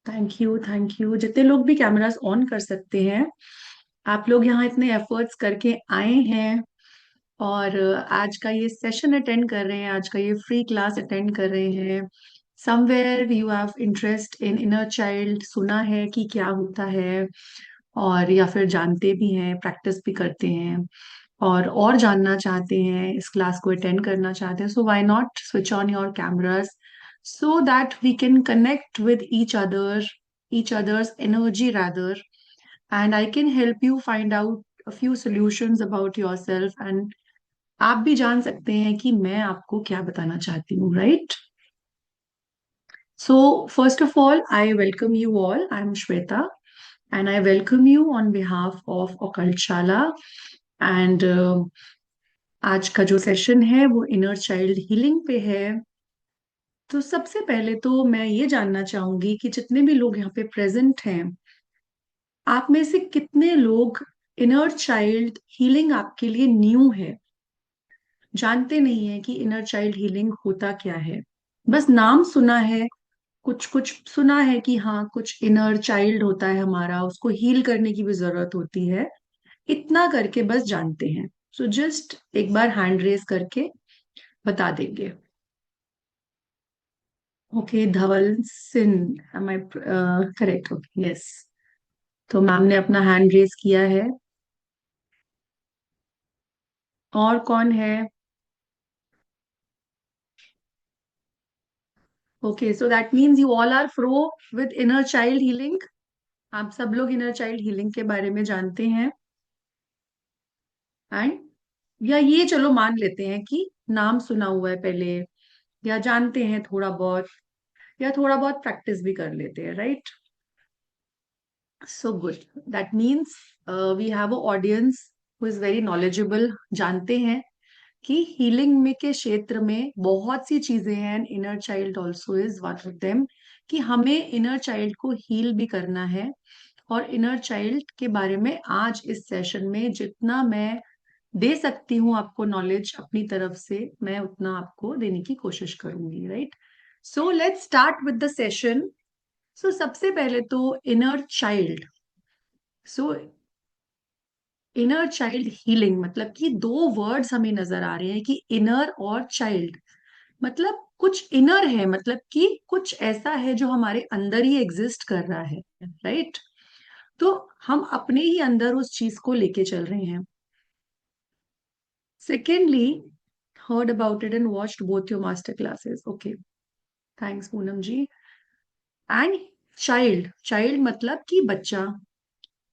Thank you जितने लोग भी कैमरास ऑन कर सकते हैं। आप लोग यहाँ इतने एफर्ट्स करके आए हैं और आज का ये सेशन अटेंड कर रहे हैं, आज का ये फ्री क्लास अटेंड कर रहे हैं। Somewhere you have interest in inner child, सुना है कि क्या होता है, और या फिर जानते भी हैं, प्रैक्टिस भी करते हैं, और जानना चाहते हैं, इस क्लास को अटेंड करना चाहते हैं। So why not switch on your cameras so that we can connect with each other's energy rather, and I can help you find out a few solutions about yourself, and आप भी जान सकते हैं कि मैं आपको क्या बताना चाहती हूँ, right? So first of all, I welcome you all. I'm Shweta, and I welcome you on behalf of Occult Shala. And आज का जो सेशन है वो इनर चाइल्ड हीलिंग पे है। तो सबसे पहले तो मैं ये जानना चाहूंगी कि जितने भी लोग यहाँ पे प्रेजेंट हैं, आप में से कितने लोग इनर चाइल्ड हीलिंग आपके लिए न्यू है, जानते नहीं है कि इनर चाइल्ड हीलिंग होता क्या है। बस नाम सुना है, कुछ कुछ सुना है कि हाँ कुछ इनर चाइल्ड होता है हमारा, उसको हील करने की भी जरूरत होती है, इतना करके बस जानते हैं। सो जस्ट एक बार हैंड रेस करके बता देंगे। Okay, Dhawal Singh, am I correct? Okay, yes. तो मैम ने अपना हैंड रेस किया है। और कौन है? Okay, so that means you all are pro with inner child healing. आप सब लोग इनर चाइल्ड हीलिंग के बारे में जानते हैं। एंड या ये चलो मान लेते हैं कि नाम सुना हुआ है पहले, या जानते हैं थोड़ा बहुत, या थोड़ा बहुत प्रैक्टिस भी कर लेते हैं, right? So good, that means we have a audience who is very knowledgeable, जानते हैं कि हीलिंग में के क्षेत्र में बहुत सी चीजें हैं, and inner child also is one of them, कि हमें इनर चाइल्ड को हील भी करना है। और इनर चाइल्ड के बारे में आज इस सेशन में जितना मैं दे सकती हूँ आपको नॉलेज अपनी तरफ से, मैं उतना आपको देने की कोशिश करूंगी, right? So let's start with the session. So सबसे पहले तो inner child. So inner child healing मतलब कि दो वर्ड्स हमें नजर आ रहे हैं कि इनर और चाइल्ड, मतलब कुछ इनर है, मतलब कि कुछ ऐसा है जो हमारे अंदर ही एग्जिस्ट कर रहा है, राइट? तो हम अपने ही अंदर उस चीज को लेके चल रहे हैं। Secondly, heard about it and watched both your master classes. Okay, thanks Poonam ji. And child, child मतलब कि बच्चा,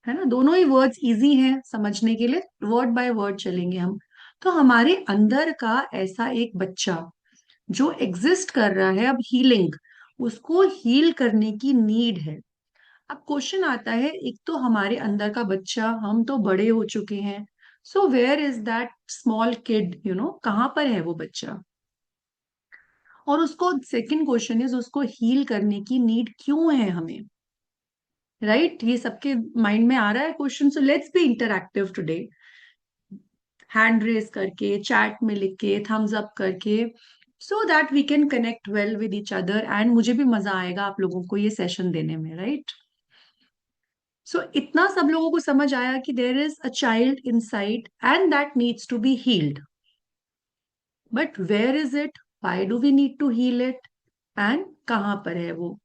है ना? दोनों ही वर्ड्स इजी हैं समझने के लिए, वर्ड बाय वर्ड चलेंगे हम। तो हमारे अंदर का ऐसा एक बच्चा जो एग्जिस्ट कर रहा है, अब हीलिंग, उसको हील करने की नीड है। अब क्वेश्चन आता है, एक तो हमारे अंदर का बच्चा, हम तो बड़े हो चुके हैं, so where is that small kid, कहाँ पर है वो बच्चा? और उसको, सेकंड क्वेश्चन इज, उसको हील करने की नीड क्यों है हमें, राइट? ये सबके माइंड में आ रहा है question. So let's be interactive today, hand raise करके, चैट में लिख के, थम्स अप करके, so that we can connect well with each other, and मुझे भी मजा आएगा आप लोगों को ये सेशन देने में, राइट? सो इतना सब लोगों को समझ आया कि there is a child inside and that needs to be healed, but where is it, why do we need to heal it, and कहाँ पर है वो?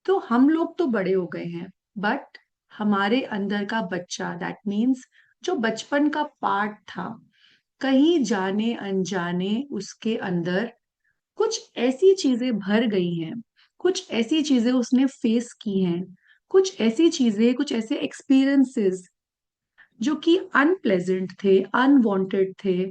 तो हम लोग तो बड़े हो गए हैं, बट हमारे अंदर का बच्चा, दैट मीन्स जो बचपन का पार्ट था, कहीं जाने अनजाने उसके अंदर कुछ ऐसी चीजें भर गई हैं, कुछ ऐसी चीजें उसने फेस की हैं, कुछ ऐसी चीजें, कुछ ऐसे एक्सपीरियंसेस जो कि अनप्लेजेंट थे, अनवांटेड थे,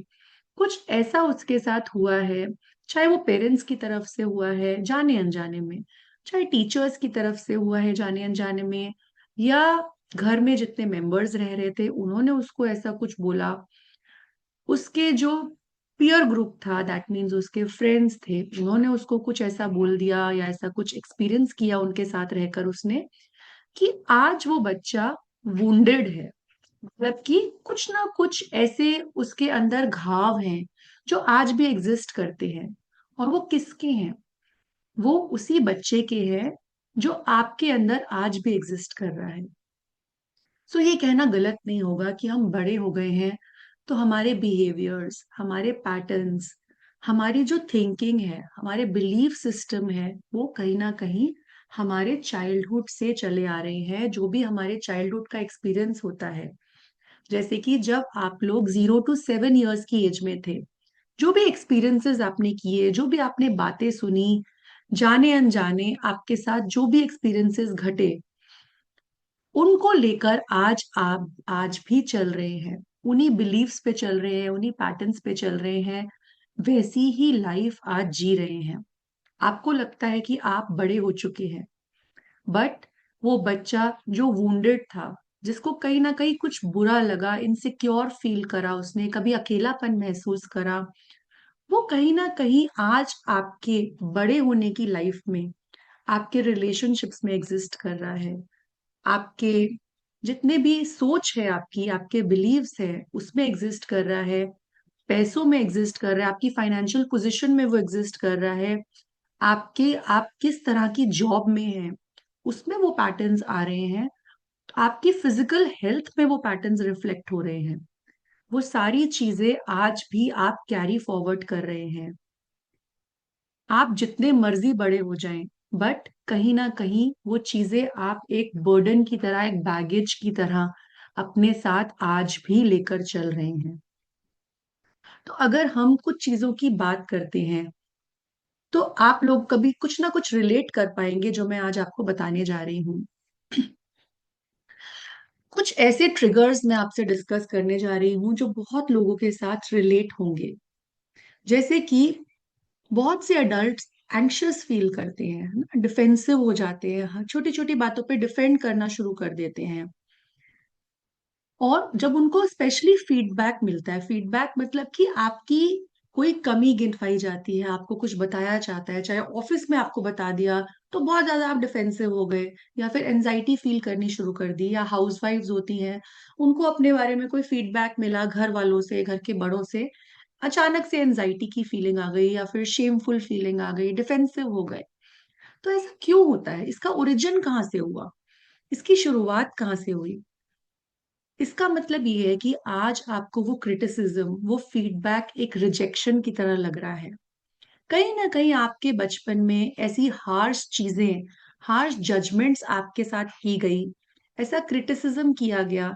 कुछ ऐसा उसके साथ हुआ है, चाहे वो पेरेंट्स की तरफ से हुआ है जाने अनजाने में, चाहे टीचर्स की तरफ से हुआ है जाने अनजाने में, या घर में जितने मेंबर्स रह रहे थे उन्होंने उसको ऐसा कुछ बोला, उसके जो पीयर ग्रुप था, दैट मीन्स उसके फ्रेंड्स थे, उन्होंने उसको कुछ ऐसा बोल दिया या ऐसा कुछ एक्सपीरियंस किया उनके साथ रहकर उसने, कि आज वो बच्चा वुंडेड है, मतलब कि कुछ ना कुछ ऐसे उसके अंदर घाव हैं जो आज भी एग्जिस्ट करते हैं। और वो किसके हैं? वो उसी बच्चे के हैं जो आपके अंदर आज भी एग्जिस्ट कर रहा है। सो ये कहना गलत नहीं होगा कि हम बड़े हो गए हैं तो हमारे बिहेवियर्स, हमारे पैटर्न्स, हमारी जो थिंकिंग है, हमारे बिलीफ सिस्टम है, वो कहीं ना कहीं हमारे चाइल्डहुड से चले आ रहे हैं। जो भी हमारे चाइल्डहुड का एक्सपीरियंस होता है, जैसे कि जब आप लोग 0 to 7 इयर्स की एज में थे, जो भी एक्सपीरियंसेस आपने किए, जो भी आपने बातें सुनी, जाने अनजाने आपके साथ जो भी एक्सपीरियंसेस घटे, उनको लेकर आज आप आज भी चल रहे हैं, उन्हीं बिलीव्स पे चल रहे हैं, उन्हीं पैटर्न्स पे चल रहे हैं, वैसी ही लाइफ आज जी रहे हैं। आपको लगता है कि आप बड़े हो चुके हैं, बट वो बच्चा जो वुंडेड था, जिसको कहीं ना कहीं कुछ बुरा लगा, इनसिक्योर फील करा, उसने कभी अकेलापन महसूस करा, वो कहीं ना कहीं आज आपके बड़े होने की लाइफ में, आपके रिलेशनशिप्स में एग्जिस्ट कर रहा है। आपके जितने भी सोच है, आपकी आपके बिलीव्स है, उसमें एग्जिस्ट कर रहा है। पैसों में एग्जिस्ट कर रहा है, आपकी फाइनेंशियल पोजीशन में वो एग्जिस्ट कर रहा है। आप किस तरह की जॉब में हैं, उसमें वो पैटर्न्स आ रहे हैं। आपकी फिजिकल हेल्थ में वो पैटर्न्स रिफ्लेक्ट हो रहे हैं। वो सारी चीजें आज भी आप कैरी फॉरवर्ड कर रहे हैं। आप जितने मर्जी बड़े हो जाएं, बट कहीं ना कहीं वो चीजें आप एक बर्डन की तरह, एक बैगेज की तरह अपने साथ आज भी लेकर चल रहे हैं। तो अगर हम कुछ चीजों की बात करते हैं, तो आप लोग कभी कुछ ना कुछ रिलेट कर पाएंगे जो मैं आज आपको बताने जा रही हूँ। कुछ ऐसे ट्रिगर्स मैं आपसे डिस्कस करने जा रही हूँ जो बहुत लोगों के साथ रिलेट होंगे। जैसे कि बहुत से अडल्ट एंग्शियस फील करते हैं, डिफेंसिव हो जाते हैं, छोटी छोटी बातों पे डिफेंड करना शुरू कर देते हैं। और जब उनको स्पेशली फीडबैक मिलता है, फीडबैक मतलब कि आपकी कोई कमी गिनवाई जाती है, आपको कुछ बताया जाता है, चाहे ऑफिस में आपको बता दिया, तो बहुत ज्यादा आप डिफेंसिव हो गए, या फिर एनजाइटी फील करनी शुरू कर दी। या हाउस वाइफ्स होती हैं, उनको अपने बारे में कोई फीडबैक मिला घर वालों से, घर के बड़ों से, अचानक से एनजाइटी की फीलिंग आ गई, या फिर शेमफुल फीलिंग आ गई, डिफेंसिव हो गए। तो ऐसा क्यों होता है? इसका ओरिजिन कहाँ से हुआ? इसकी शुरुआत कहाँ से हुई? इसका मतलब ये है कि आज आपको वो क्रिटिसिज्म, वो फीडबैक एक रिजेक्शन की तरह लग रहा है। कहीं ना कहीं आपके बचपन में ऐसी हार्श चीजें, हार्श जजमेंट्स आपके साथ की गई, ऐसा क्रिटिसिज्म किया गया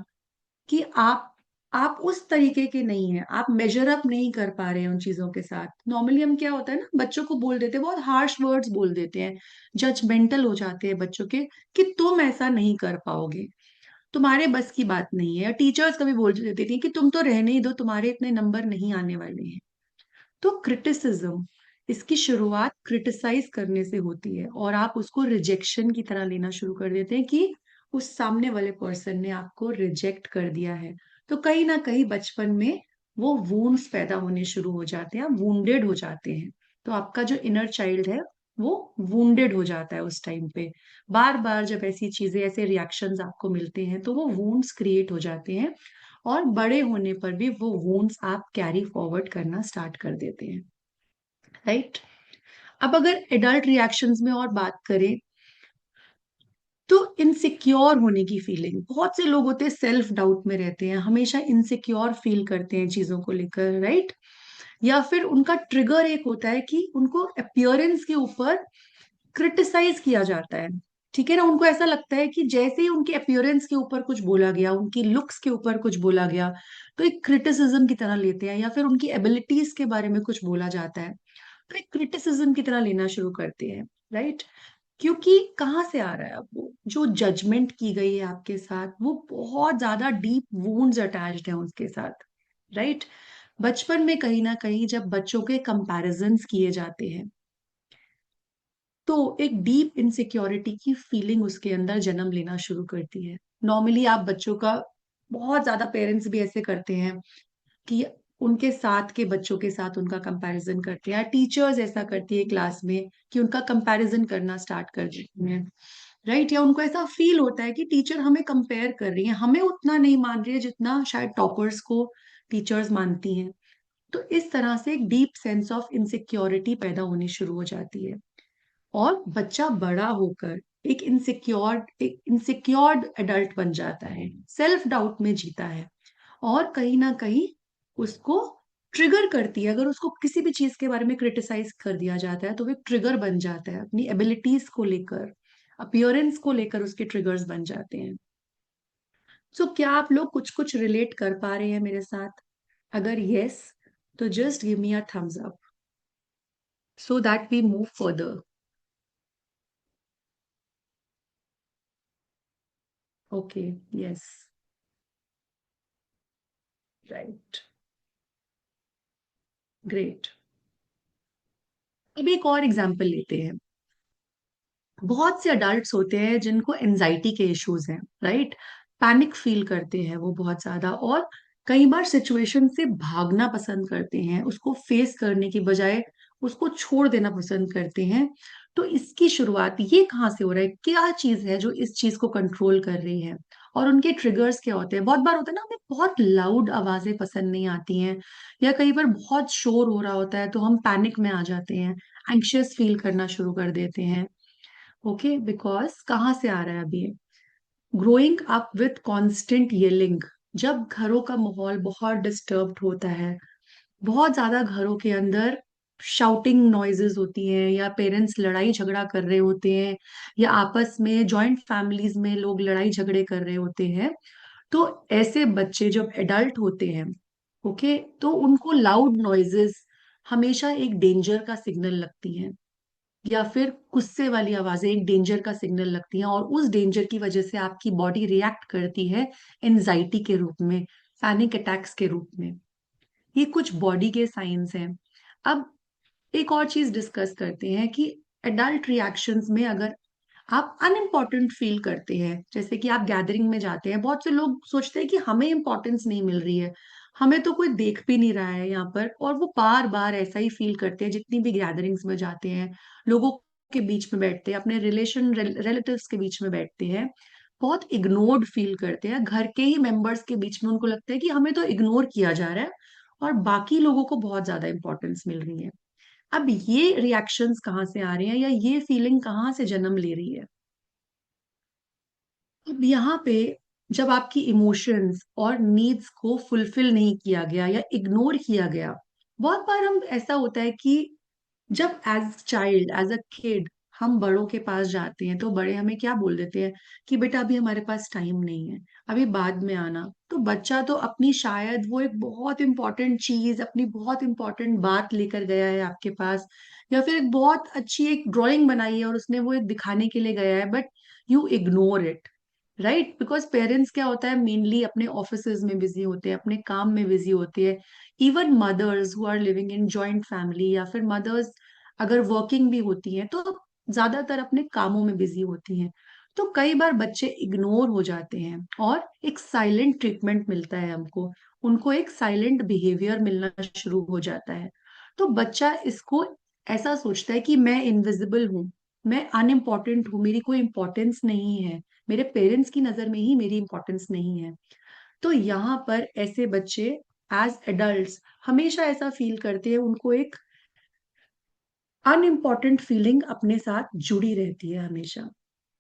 कि आप उस तरीके के नहीं हैं, आप मेजर अप नहीं कर पा रहे हैं उन चीजों के साथ। नॉर्मली हम क्या होता है ना, बच्चों को बोल देते हैं, बहुत हार्श वर्ड्स बोल देते हैं, जजमेंटल हो जाते हैं बच्चों के, कि तुम ऐसा नहीं कर पाओगे, तुम्हारे बस की बात नहीं है। या टीचर्स कभी बोल देती थी कि तुम तो रहने ही दो, तुम्हारे इतने नंबर नहीं आने वाले हैं। तो क्रिटिसिज्म, इसकी शुरुआत क्रिटिसाइज करने से होती है, और आप उसको रिजेक्शन की तरह लेना शुरू कर देते हैं कि उस सामने वाले पर्सन ने आपको रिजेक्ट कर दिया है। तो कहीं ना कहीं बचपन में वो वूंड्स पैदा होने शुरू हो जाते हैं, आप वुंडेड हो जाते हैं। तो आपका जो इनर चाइल्ड है, वो वुंडेड हो जाता है उस टाइम पे। बार बार जब ऐसी चीजें, ऐसे रिएक्शंस आपको मिलते हैं, तो वो वूंड्स क्रिएट हो जाते हैं, और बड़े होने पर भी वो वूंड्स आप कैरी फॉरवर्ड करना स्टार्ट कर देते हैं। राइट? अब अगर एडल्ट रिएक्शंस में और बात करें, तो इनसिक्योर होने की फीलिंग, बहुत से लोग होते हैं सेल्फ डाउट में रहते हैं, हमेशा इनसिक्योर फील करते हैं चीजों को लेकर। राइट? या फिर उनका ट्रिगर एक होता है कि उनको अपीयरेंस के ऊपर क्रिटिसाइज किया जाता है। ठीक है ना, उनको ऐसा लगता है कि जैसे ही उनके अपीयरेंस के ऊपर कुछ बोला गया, उनकी लुक्स के ऊपर कुछ बोला गया, तो एक क्रिटिसिज्म की तरह लेते हैं। या फिर उनकी एबिलिटीज के बारे में कुछ बोला जाता है, तो एक क्रिटिसिज्म की तरह लेना शुरू करते हैं। राइट? क्योंकि कहाँ से आ रहा है? अब वो जो जजमेंट की गई है आपके साथ, वो बहुत ज्यादा डीप वूंड्स अटैच्ड हैं उसके साथ। राइट? बचपन में कहीं ना कहीं जब बच्चों के कंपैरिजंस किए जाते हैं, तो एक डीप इनसिक्योरिटी की फीलिंग उसके अंदर जन्म लेना शुरू करती है। नॉर्मली आप बच्चों का, बहुत ज्यादा पेरेंट्स भी ऐसे करते हैं कि उनके साथ के बच्चों के साथ उनका कंपैरिजन करते हैं, टीचर्स ऐसा करती है क्लास में कि उनका कंपैरिजन करना स्टार्ट कर देती हैं। राइट? या उनको ऐसा फील होता है कि टीचर हमें कंपेयर कर रही है, हमें उतना नहीं मान रही है जितना शायद टॉपर्स को टीचर्स मानती हैं। तो इस तरह से एक डीप सेंस ऑफ इनसिक्योरिटी पैदा होनी शुरू हो जाती है, और बच्चा बड़ा होकर एक इनसिक्योर्ड एडल्ट बन जाता है, सेल्फ डाउट में जीता है, और कहीं ना कहीं उसको ट्रिगर करती है। अगर उसको किसी भी चीज के बारे में क्रिटिसाइज कर दिया जाता है तो वो एक ट्रिगर बन जाता है, अपनी एबिलिटीज को लेकर, अपीयरेंस को लेकर उसके ट्रिगर्स बन जाते हैं। सो क्या आप लोग कुछ कुछ रिलेट कर पा रहे हैं मेरे साथ? अगर यस, तो just give me a thumbs up so that we move further. Okay, yes, right, great. अब एक और एग्जांपल लेते हैं। बहुत से अडल्ट्स होते हैं जिनको एनजाइटी के इश्यूज हैं, राइट? पैनिक फील करते हैं वो बहुत ज्यादा, और कई बार सिचुएशन से भागना पसंद करते हैं, उसको फेस करने की बजाय उसको छोड़ देना पसंद करते हैं। तो इसकी शुरुआत ये कहाँ से हो रहा है? क्या चीज है जो इस चीज को कंट्रोल कर रही है? और उनके ट्रिगर्स क्या होते हैं? बहुत बार होता है ना, हमें बहुत लाउड आवाजें पसंद नहीं आती हैं, या कई बार बहुत शोर हो रहा होता है तो हम पैनिक में आ जाते हैं, एंग्शियस फील करना शुरू कर देते हैं। ओके, बिकॉज कहाँ से आ रहा है अभी? Growing up with constant yelling. जब घरों का माहौल बहुत डिस्टर्ब्ड होता है, बहुत ज्यादा घरों के अंदर शाउटिंग नॉइजेस होती हैं, या पेरेंट्स लड़ाई झगड़ा कर रहे होते हैं, या आपस में जॉइंट फैमिलीज में लोग लड़ाई झगड़े कर रहे होते हैं, तो ऐसे बच्चे जब एडल्ट होते हैं, ओके, तो उनको लाउड नॉइजेस हमेशा एक डेंजर का सिग्नल लगती हैं, या फिर गुस्से वाली आवाजें एक डेंजर का सिग्नल लगती हैं, और उस डेंजर की वजह से आपकी बॉडी रिएक्ट करती है एनजाइटी के रूप में, पैनिक अटैक्स के रूप में। ये कुछ बॉडी के साइंस हैं। अब एक और चीज डिस्कस करते हैं कि एडल्ट रिएक्शंस में अगर आप अनइम्पॉर्टेंट फील करते हैं, जैसे कि आप गैदरिंग में जाते हैं, बहुत से लोग सोचते हैं कि हमें इंपॉर्टेंस नहीं मिल रही है, हमें तो कोई देख भी नहीं रहा है यहाँ पर, और वो बार बार ऐसा ही फील करते हैं जितनी भी गैदरिंग्स में जाते हैं, लोगों के बीच में बैठते हैं, अपने रिलेटिव्स के बीच में बैठते हैं, बहुत इग्नोर्ड फील करते हैं, घर के ही मेंबर्स के बीच में उनको लगता है कि हमें तो इग्नोर किया जा रहा है, और बाकी लोगों को बहुत ज्यादा इंपॉर्टेंस मिल रही है। अब ये रिएक्शंस कहाँ से आ रहे हैं, या ये फीलिंग कहाँ से जन्म ले रही है? अब यहाँ पे जब आपकी इमोशंस और नीड्स को फुलफिल नहीं किया गया या इग्नोर किया गया, बहुत बार हम ऐसा होता है कि जब as child, as a kid, हम बड़ों के पास जाते हैं तो बड़े हमें क्या बोल देते हैं कि बेटा अभी हमारे पास टाइम नहीं है, अभी बाद में आना। तो बच्चा तो अपनी, शायद वो एक बहुत इंपॉर्टेंट चीज, अपनी बहुत इंपॉर्टेंट बात लेकर गया है आपके पास, या फिर एक बहुत अच्छी एक ड्राइंग बनाई है और उसने वो एक दिखाने के लिए गया है, but you ignore it, right? Because parents क्या होता है, मेनली अपने ऑफिसेज में बिजी होते हैं, अपने काम में बिजी होते हैं। Even mothers who are living in joint family, या फिर मदर्स अगर वर्किंग भी होती हैं तो ज्यादातर अपने कामों में बिजी होती हैं। तो कई बार बच्चे इग्नोर हो जाते हैं, और एक साइलेंट ट्रीटमेंट मिलता है हमको, उनको एक साइलेंट बिहेवियर मिलना शुरू हो जाता है। तो बच्चा इसको ऐसा सोचता है कि मैं इनविजिबल हूँ, मैं अनइम्पॉर्टेंट हूँ, मेरी कोई इंपॉर्टेंस नहीं है, मेरे पेरेंट्स की नजर में ही मेरी इंपॉर्टेंस नहीं है। तो यहाँ पर ऐसे बच्चे एज एडल्ट्स हमेशा ऐसा फील करते हैं, उनको एक अनइम्पॉर्टेंट फीलिंग अपने साथ जुड़ी रहती है हमेशा।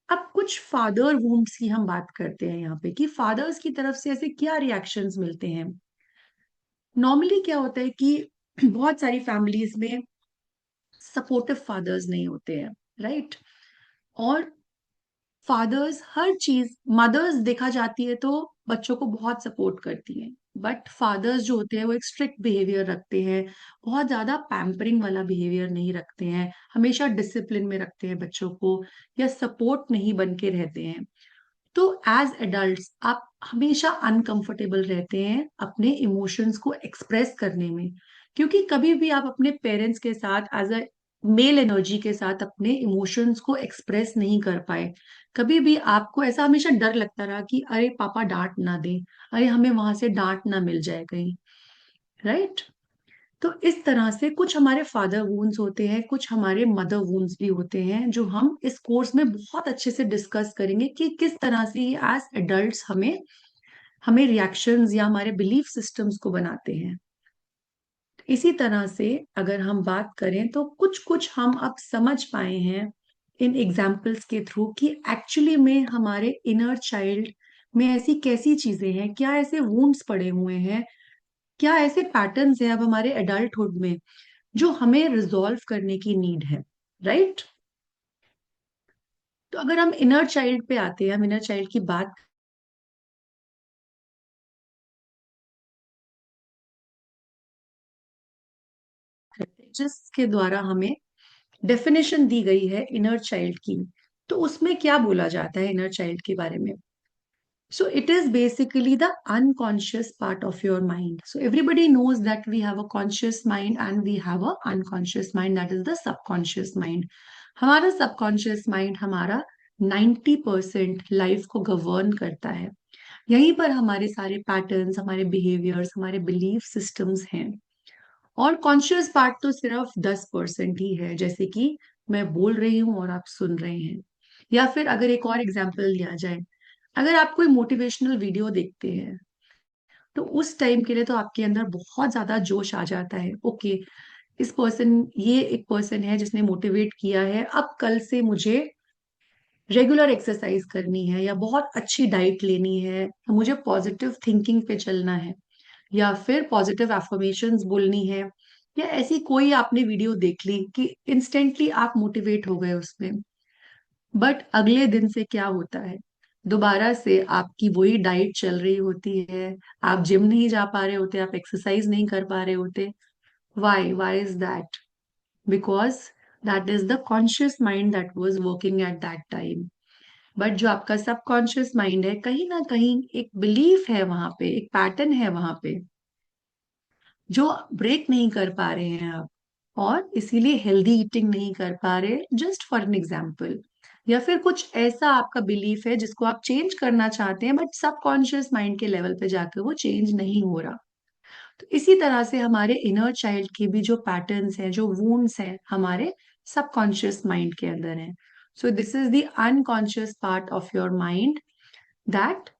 अब कुछ फादर वुंड्स की हम बात करते हैं यहाँ पे, कि फादर्स की तरफ से ऐसे क्या रिएक्शंस मिलते हैं। नॉर्मली क्या होता है कि बहुत सारी फैमिलीज में सपोर्टिव फादर्स नहीं होते हैं, राइट? और फादर्स हर चीज, मदर्स देखा जाती है तो बच्चों को बहुत सपोर्ट करती हैं, बट फादर्स जो होते हैं वो एक स्ट्रिक्ट बिहेवियर रखते हैं, बहुत ज्यादा पैम्परिंग वाला बिहेवियर नहीं रखते हैं, हमेशा डिसिप्लिन में रखते हैं बच्चों को, या सपोर्ट नहीं बन के रहते हैं। तो एज एडल्ट्स आप हमेशा अनकंफर्टेबल रहते हैं अपने इमोशंस को एक्सप्रेस करने में, क्योंकि कभी भी आप अपने पेरेंट्स के साथ एज अ मेल एनर्जी के साथ अपने इमोशंस को एक्सप्रेस नहीं कर पाए। कभी भी आपको ऐसा हमेशा डर लगता रहा कि अरे पापा डांट ना दे, अरे हमें वहां से डांट ना मिल जाए कहीं, राइट? तो इस तरह से कुछ हमारे फादर वून्स होते हैं, कुछ हमारे मदर वून्स भी होते हैं, जो हम इस कोर्स में बहुत अच्छे से डिस्कस करेंगे कि किस तरह से ये एज एडल्ट्स हमें हमें रिएक्शंस या हमारे बिलीफ सिस्टम्स को बनाते हैं। इसी तरह से अगर हम बात करें तो कुछ कुछ हम अब समझ पाए हैं इन एग्जाम्पल्स के थ्रू कि एक्चुअली में हमारे इनर चाइल्ड में ऐसी कैसी चीजें हैं, क्या ऐसे वुंड्स पड़े हुए हैं, क्या ऐसे पैटर्न्स हैं अब हमारे एडल्टहुड में जो हमें रिजॉल्व करने की नीड है, राइट? तो अगर हम इनर चाइल्ड पे आते हैं, हम इनर चाइल्ड की बात करते हैं जिसके द्वारा हमें डेफिनेशन दी गई है इनर चाइल्ड की, तो उसमें क्या बोला जाता है इनर चाइल्ड के बारे में? So it is basically the unconscious part of your mind. So everybody knows that we have a conscious mind and we have a unconscious mind, that is the subconscious mind. हमारा subconscious mind हमारा 90% life को govern करता है। यहीं पर हमारे सारे patterns, हमारे बिहेवियर्स, हमारे बिलीफ सिस्टम्स हैं। और कॉन्शियस पार्ट तो सिर्फ 10% ही है, जैसे कि मैं बोल रही हूँ और आप सुन रहे हैं। या फिर अगर एक और एग्जाम्पल लिया जाए, अगर आप कोई मोटिवेशनल वीडियो देखते हैं तो उस टाइम के लिए तो आपके अंदर बहुत ज्यादा जोश आ जाता है, ओके, इस पर्सन, ये एक पर्सन है जिसने मोटिवेट किया है, अब कल से मुझे रेगुलर एक्सरसाइज करनी है या बहुत अच्छी डाइट लेनी है, मुझे पॉजिटिव थिंकिंग पे चलना है, या फिर पॉजिटिव एफर्मेशंस बोलनी है, या ऐसी कोई आपने वीडियो देख ली कि इंस्टेंटली आप मोटिवेट हो गए उसमें। बट अगले दिन से क्या होता है, दोबारा से आपकी वही डाइट चल रही होती है, आप जिम नहीं जा पा रहे होते, आप एक्सरसाइज नहीं कर पा रहे होते। Why is that? Because that is the conscious mind that was working at that time. But जो आपका सबकॉन्शियस माइंड है, कहीं ना कहीं एक बिलीफ है वहां पे, एक पैटर्न है वहां पे जो ब्रेक नहीं कर पा रहे हैं आप, और इसीलिए हेल्दी ईटिंग नहीं कर पा रहे, जस्ट फॉर एन एग्जाम्पल। या फिर कुछ ऐसा आपका बिलीफ है जिसको आप चेंज करना चाहते हैं बट सबकॉन्शियस माइंड के लेवल पे जाकर वो चेंज नहीं हो रहा। तो इसी तरह से हमारे इनर चाइल्ड के भी जो पैटर्न्स हैं, जो वूंड्स हैं, हमारे सबकॉन्शियस माइंड के अंदर हैं। So this is the unconscious part of your mind that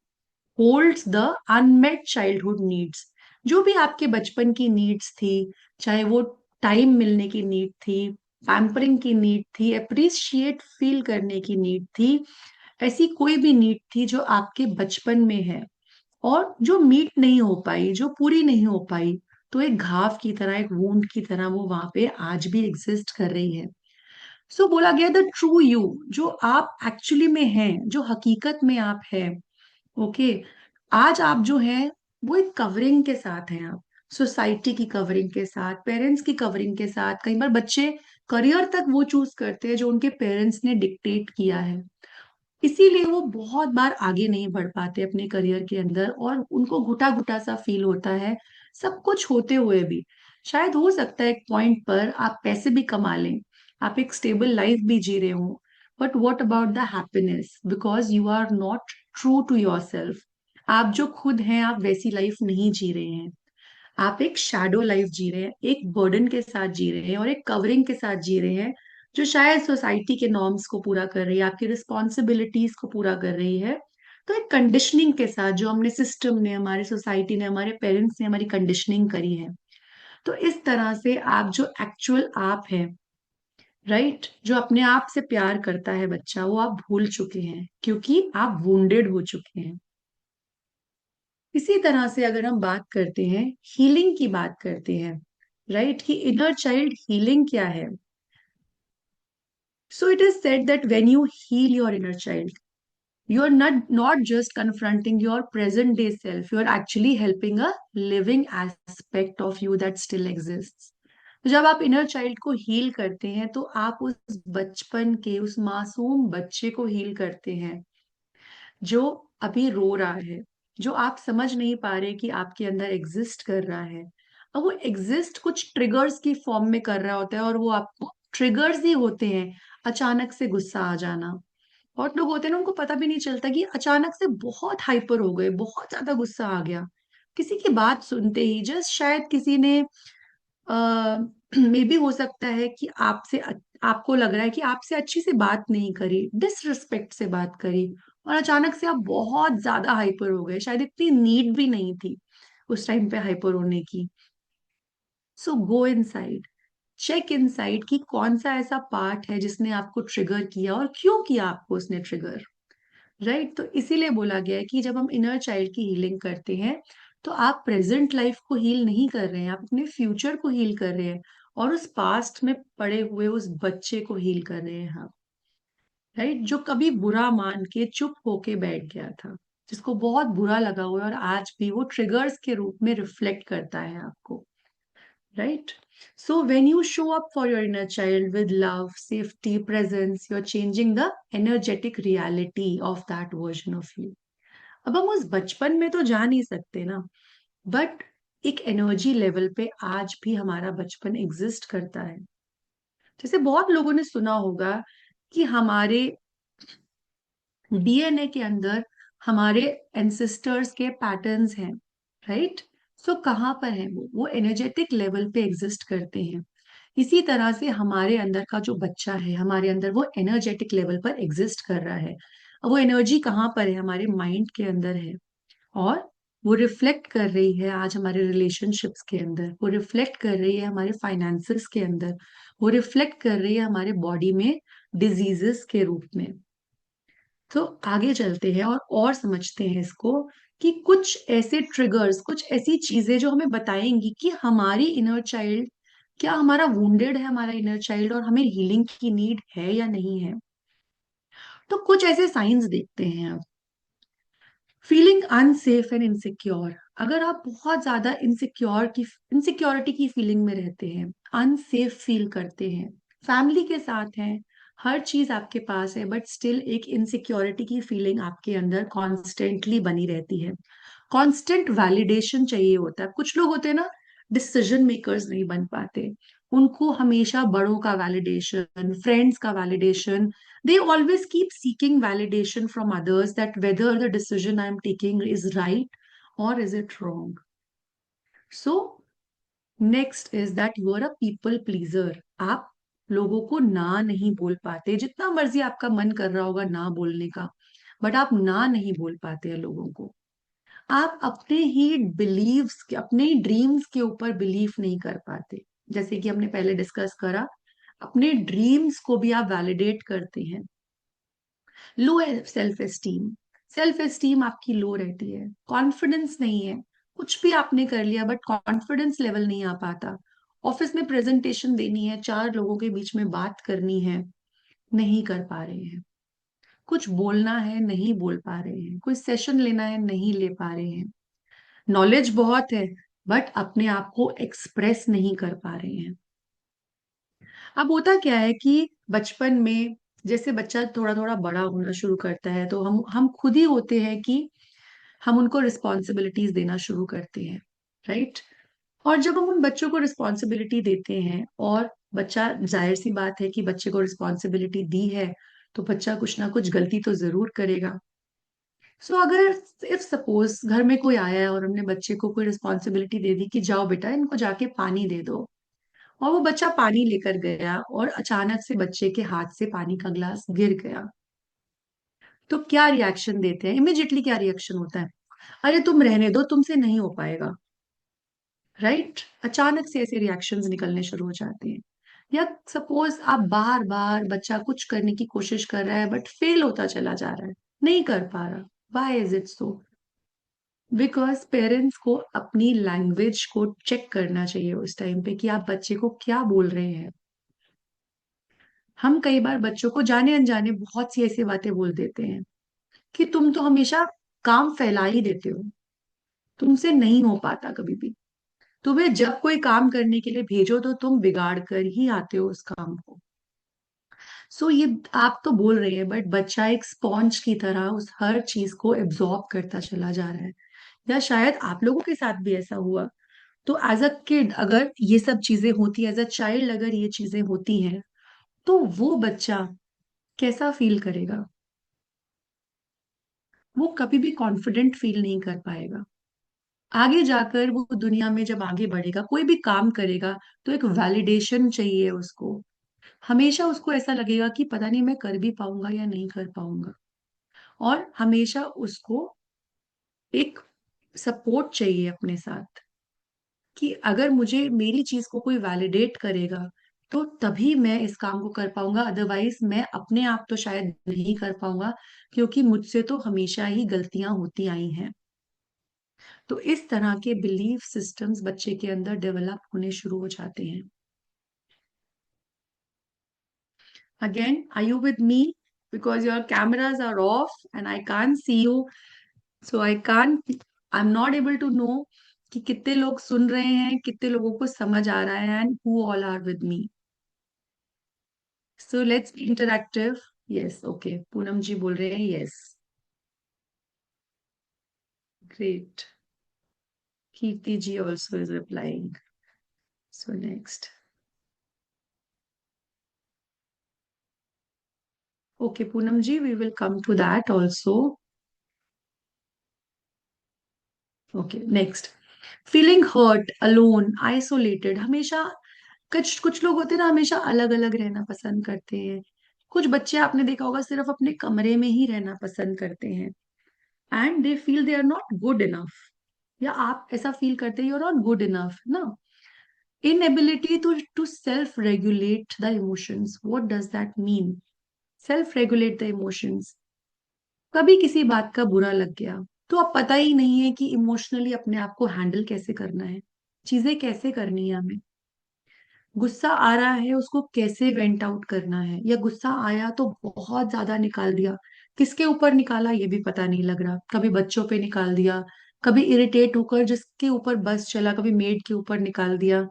holds the unmet childhood needs. जो भी आपके बचपन की नीड्स थी, चाहे वो टाइम मिलने की नीड थी, पैम्परिंग की नीड थी, अप्रिशिएट फील करने की नीड थी, ऐसी कोई भी नीड थी जो आपके बचपन में है और जो मीट नहीं हो पाई, जो पूरी नहीं हो पाई, तो एक घाव की तरह, एक वूंड की तरह वो वहां पे आज भी एग्जिस्ट कर रही है। सो बोला गया द ट्रू यू, जो आप एक्चुअली में हैं, जो हकीकत में आप हैं, ओके, आज आप जो हैं वो एक कवरिंग के साथ हैं। आप सोसाइटी की कवरिंग के साथ, पेरेंट्स की कवरिंग के साथ, कई बार बच्चे करियर तक वो चूज करते हैं जो उनके पेरेंट्स ने डिक्टेट किया है, इसीलिए वो बहुत बार आगे नहीं बढ़ पाते अपने करियर के अंदर और उनको घुटा घुटा सा फील होता है। सब कुछ होते हुए भी शायद हो सकता है एक पॉइंट पर आप पैसे भी कमा लें, आप एक स्टेबल लाइफ भी जी रहे हो, but what about the happiness? Because you are not true to yourself. आप जो खुद हैं आप वैसी लाइफ नहीं जी रहे हैं, आप एक शैडो लाइफ जी रहे हैं, एक बर्डन के साथ जी रहे हैं और एक कवरिंग के साथ जी रहे हैं जो शायद सोसाइटी के नॉर्म्स को पूरा कर रही है, आपकी रिस्पॉन्सिबिलिटीज को पूरा कर रही है। तो एक कंडीशनिंग के साथ जो हमने सिस्टम ने, हमारी सोसाइटी ने, हमारे पेरेंट्स ने हमारी कंडीशनिंग करी है। तो इस तरह से आप जो एक्चुअल आप हैं, राइट, जो अपने आप से प्यार करता है बच्चा, वो आप भूल चुके हैं क्योंकि आप वुंडेड हो चुके हैं। इसी तरह से अगर हम बात करते हैं, हीलिंग की बात करते हैं, राइट, कि इनर चाइल्ड हीलिंग क्या है? So it is said that when you heal your inner child, you are not just confronting your present day self, you are actually helping a living aspect of you that still exists. तो जब आप inner child को heal करते हैं तो आप उस बचपन के, उस मासूम बच्चे को हील करते हैं जो अभी रो रहा है, जो आप समझ नहीं पा रहे कि आपके अंदर एग्जिस्ट कर रहा है। अब वो एग्जिस्ट कुछ ट्रिगर्स की फॉर्म में कर रहा होता है और वो आपको ट्रिगर्स ही होते हैं। अचानक से गुस्सा आ जाना, बहुत लोग होते हैं ना, उनको पता भी नहीं चलता कि अचानक से बहुत हाइपर हो गए, बहुत ज्यादा गुस्सा आ गया किसी की बात सुनते ही, जस्ट शायद किसी ने मे भी हो सकता है कि आपको लग रहा है कि आपसे अच्छी से बात नहीं करी, डिसरिस्पेक्ट से बात करी, और अचानक से आप बहुत ज्यादा हाइपर हो गए, शायद इतनी नीड भी नहीं थी उस टाइम पे हाइपर होने की। सो गो इनसाइड, चेक इनसाइड कि कौन सा ऐसा पार्ट है जिसने आपको ट्रिगर किया और क्यों किया आपको उसने ट्रिगर। राइट, तो इसीलिए बोला गया है कि जब हम इनर चाइल्ड की हीलिंग करते हैं तो आप प्रेजेंट लाइफ को हील नहीं कर रहे हैं, आप अपने फ्यूचर को हील कर रहे हैं और उस पास्ट में पड़े हुए उस बच्चे को हील कर रहे हैं आप। राइट, जो कभी बुरा मान के चुप होके बैठ गया था, जिसको बहुत बुरा लगा हुआ है और आज भी वो ट्रिगर्स के रूप में रिफ्लेक्ट करता है आपको। Right? So when you show up for your inner child with love, safety, presence, you're changing the energetic reality of that version of you. अब हम उस बचपन में तो जा नहीं सकते ना, बट एक एनर्जी लेवल पे आज भी हमारा बचपन एग्जिस्ट करता है। जैसे बहुत लोगों ने सुना होगा कि हमारे डीएनए के अंदर हमारे एंसेस्टर्स के पैटर्न्स हैं। राइट, सो कहाँ पर है वो एनर्जेटिक लेवल पे एग्जिस्ट करते हैं। इसी तरह से हमारे अंदर का जो बच्चा है हमारे अंदर वो एनर्जेटिक लेवल पर एग्जिस्ट कर रहा है। अब वो एनर्जी कहाँ पर है, हमारे माइंड के अंदर है। और वो रिफ्लेक्ट कर रही है आज हमारे रिलेशनशिप्स के अंदर, वो रिफ्लेक्ट कर रही है हमारे फाइनेंसेस के अंदर, वो रिफ्लेक्ट कर रही है हमारे बॉडी में डिजीजेस के रूप में। तो आगे चलते हैं और समझते हैं इसको कि कुछ ऐसे ट्रिगर्स, कुछ ऐसी चीजें जो हमें बताएंगी कि हमारी इनर चाइल्ड, क्या हमारा वुंडेड है हमारा इनर चाइल्ड और हमें हीलिंग की नीड है या नहीं है। तो कुछ ऐसे साइंस देखते हैं अब। फीलिंग अनसेफ एंड इनसिक्योर, अगर आप बहुत ज्यादा इनसिक्योरिटी की फीलिंग में रहते हैं, अनसेफ फील करते हैं, फैमिली के साथ हैं, हर चीज आपके पास है बट स्टिल एक इनसिक्योरिटी की फीलिंग आपके अंदर कॉन्स्टेंटली बनी रहती है, कांस्टेंट वैलिडेशन चाहिए होता है। कुछ लोग होते हैं ना, डिसीजन मेकर्स नहीं बन पाते, उनको हमेशा बड़ों का वैलिडेशन, फ्रेंड्स का validation, they always keep seeking validation from others that whether the decision I am taking is right or is it wrong. So next is that you are a people pleaser, आप लोगों को ना नहीं बोल पाते, जितना मर्जी आपका मन कर रहा होगा ना बोलने का, बट आप ना नहीं बोल पाते हैं लोगों को। आप अपने ही बिलीव्स के, अपने ही ड्रीम्स के ऊपर बिलीव नहीं कर पाते। जैसे कि हमने पहले डिस्कस करा, अपने ड्रीम्स को भी आप वैलिडेट करते हैं। लो है सेल्फ एस्टीम, सेल्फ एस्टीम आपकी लो रहती है, कॉन्फिडेंस नहीं है, कुछ भी आपने कर लिया बट कॉन्फिडेंस लेवल नहीं आ पाता। ऑफिस में प्रेजेंटेशन देनी है, चार लोगों के बीच में बात करनी है, नहीं कर पा रहे हैं। कुछ बोलना है, नहीं बोल पा रहे हैं। कोई सेशन लेना है, नहीं ले पा रहे हैं। नॉलेज बहुत है बट अपने आप को एक्सप्रेस नहीं कर पा रहे हैं। अब होता क्या है कि बचपन में जैसे बच्चा थोड़ा थोड़ा बड़ा होना शुरू करता है तो हम खुद ही होते हैं कि हम उनको रिस्पॉन्सिबिलिटीज देना शुरू करते हैं। राइट, और जब हम उन बच्चों को रिस्पॉन्सिबिलिटी देते हैं और बच्चा, जाहिर सी बात है कि बच्चे को रिस्पॉन्सिबिलिटी दी है तो बच्चा कुछ ना कुछ गलती तो जरूर करेगा। सो अगर इफ सपोज घर में कोई आया है और हमने बच्चे को कोई रिस्पॉन्सिबिलिटी दे दी कि जाओ बेटा इनको जाके पानी दे दो, और वो बच्चा पानी लेकर गया और अचानक से बच्चे के हाथ से पानी का ग्लास गिर गया, तो क्या रिएक्शन देते हैं, इमिजिएटली क्या रिएक्शन होता है, अरे तुम रहने दो तुमसे नहीं हो पाएगा। राइट, अचानक से ऐसे रिएक्शंस निकलने शुरू हो जाते हैं। या सपोज आप बार बार, बच्चा कुछ करने की कोशिश कर रहा है बट फेल होता चला जा रहा है, नहीं कर पा रहा, why is it so? Because parents को अपनी लैंग्वेज को चेक करना चाहिए उस टाइम पे कि आप बच्चे को क्या बोल रहे हैं। हम कई बार बच्चों को जाने अनजाने बहुत सी ऐसी बातें बोल देते हैं कि तुम तो हमेशा काम फैला ही देते हो, तुमसे नहीं हो पाता कभी भी, तुम्हें जब कोई काम करने के लिए भेजो तो तुम बिगाड़ कर ही आते हो उस काम को। सो ये आप तो बोल रहे हैं बट बच्चा एक स्पॉन्ज की तरह उस हर चीज को एब्जॉर्ब करता चला जा रहा है। या शायद आप लोगों के साथ भी ऐसा हुआ। तो एज अ किड अगर ये सब चीजें होती, एज अ चाइल्ड अगर ये चीजें होती हैं तो वो बच्चा कैसा फील करेगा? वो कभी भी कॉन्फिडेंट फील नहीं कर पाएगा। आगे जाकर वो दुनिया में जब आगे बढ़ेगा, कोई भी काम करेगा तो एक वैलिडेशन चाहिए उसको। हमेशा उसको ऐसा लगेगा कि पता नहीं मैं कर भी पाऊंगा या नहीं कर पाऊंगा। और हमेशा उसको एक सपोर्ट चाहिए अपने साथ। कि अगर मुझे मेरी चीज को कोई वैलिडेट करेगा तो तभी मैं इस काम को कर पाऊंगा, अदरवाइज मैं अपने आप तो शायद नहीं कर पाऊंगा, क्योंकि मुझसे तो हमेशा ही गलतियां होती आई हैं। तो इस तरह के बिलीफ सिस्टम्स बच्चे के अंदर डेवलप होने शुरू हो जाते हैं। Again, are you with me? Because your cameras are off and I can't see you, so I'm not able to know कि कितने लोग सुन रहे हैं, कितने लोगों को समझ आ रहा है, and who all are with me. So let's be interactive. Yes, okay. Poonam जी बोल रहे हैं yes. Great. Kirti ji also is replying. So next. Okay, Poonam ji, we will come to that also. Okay, next. Feeling hurt, alone, isolated. हमेशा कुछ कुछ लोग होते हैं ना, हमेशा अलग अलग रहना पसंद करते हैं। कुछ बच्चे आपने देखा होगा सिर्फ अपने कमरे में ही रहना पसंद करते हैं, and they feel they are not good enough. या आप ऐसा फील करते हैं you are not good enough ना। Inability to self regulate the emotions. What does that mean? Self regulate the emotions. कभी किसी बात का बुरा लग गया तो अब पता ही नहीं है कि इमोशनली अपने आप को हैंडल कैसे करना है, चीजें कैसे करनी है हमें। गुस्सा आ रहा है उसको कैसे वेंट आउट करना है, या गुस्सा आया तो बहुत ज्यादा निकाल दिया, किसके ऊपर निकाला ये भी पता नहीं लग रहा। कभी बच्चों पे निकाल दिया, कभी इरिटेट होकर जिसके ऊपर बस चला, कभी मेड के ऊपर निकाल दिया।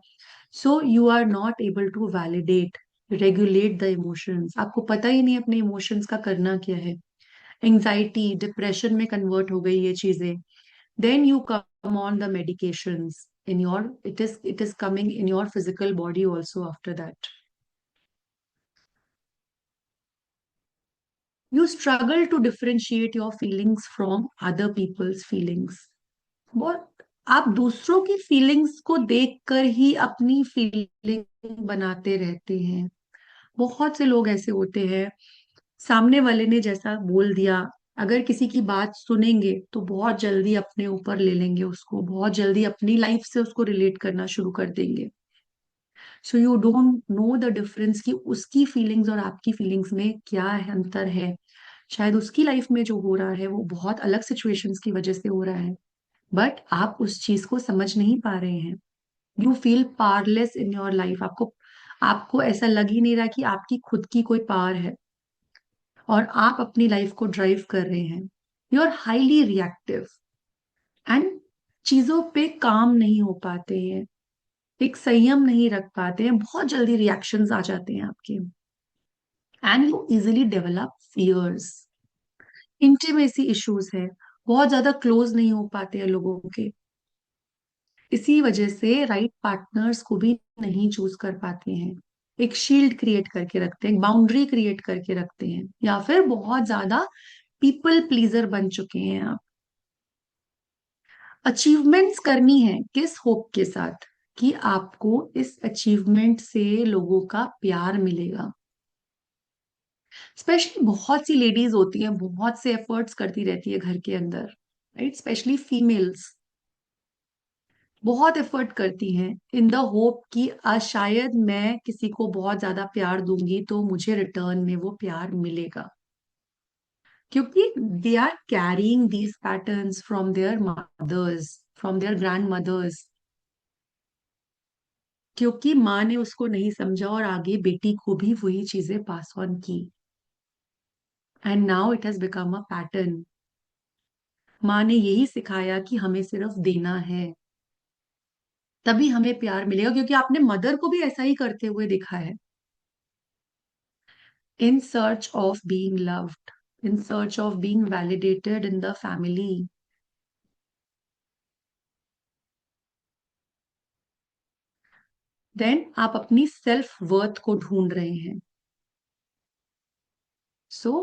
So you are not able to validate, regulate the emotions. आपको पता ही नहीं अपने इमोशंस का करना क्या है। एंजाइटी डिप्रेशन में कन्वर्ट हो गई ये चीजें। Then you come on the medications in your, it is coming in your physical body also after that. You struggle to differentiate your feelings from other people's feelings. बहुत, आप दूसरों की feelings को देखकर ही अपनी फीलिंग बनाते रहते हैं। बहुत से लोग ऐसे होते हैं, सामने वाले ने जैसा बोल दिया, अगर किसी की बात सुनेंगे तो बहुत जल्दी अपने ऊपर ले लेंगे उसको, बहुत जल्दी अपनी लाइफ से उसको रिलेट करना शुरू कर देंगे। So you don't know the difference कि उसकी फीलिंग्स और आपकी फीलिंग्स में क्या है, अंतर है। शायद उसकी लाइफ में जो हो रहा है वो बहुत अलग सिचुएशंस की वजह से हो रहा है, बट आप उस चीज को समझ नहीं पा रहे हैं। You feel powerless in your life. आपको आपको ऐसा लग ही नहीं रहा कि आपकी खुद की कोई पावर है और आप अपनी लाइफ को ड्राइव कर रहे हैं। You are highly reactive and चीजों पे काम नहीं हो पाते हैं, एक संयम नहीं रख पाते हैं, बहुत जल्दी रिएक्शंस आ जाते हैं आपके, and you easily develop fears. Intimacy issues है, बहुत ज्यादा क्लोज नहीं हो पाते हैं लोगों के। इसी वजह से राइट पार्टनर्स को भी नहीं चूज कर पाते हैं। एक शील्ड क्रिएट करके रखते हैं, बाउंड्री क्रिएट करके रखते हैं, या फिर बहुत ज्यादा पीपल प्लीजर बन चुके हैं आप। अचीवमेंट्स करनी है किस होप के साथ, कि आपको इस अचीवमेंट से लोगों का प्यार मिलेगा। स्पेशली बहुत सी लेडीज होती हैं, बहुत से एफर्ट्स करती रहती है घर के अंदर, राइट, स्पेशली फीमेल्स बहुत एफर्ट करती हैं इन द होप कि शायद मैं किसी को बहुत ज्यादा प्यार दूंगी तो मुझे रिटर्न में वो प्यार मिलेगा, क्योंकि they are caring these patterns from their mothers, from their grandmothers. क्योंकि माँ ने उसको नहीं समझा और आगे बेटी को भी वही चीजें पास ऑन की, and now it has become a pattern. माँ ने यही सिखाया कि हमें सिर्फ देना है, तभी हमें प्यार मिलेगा, क्योंकि आपने मदर को भी ऐसा ही करते हुए देखा है। In search of being loved, in search of being validated in the family. Then आप अपनी सेल्फ वर्थ को ढूंढ रहे हैं। So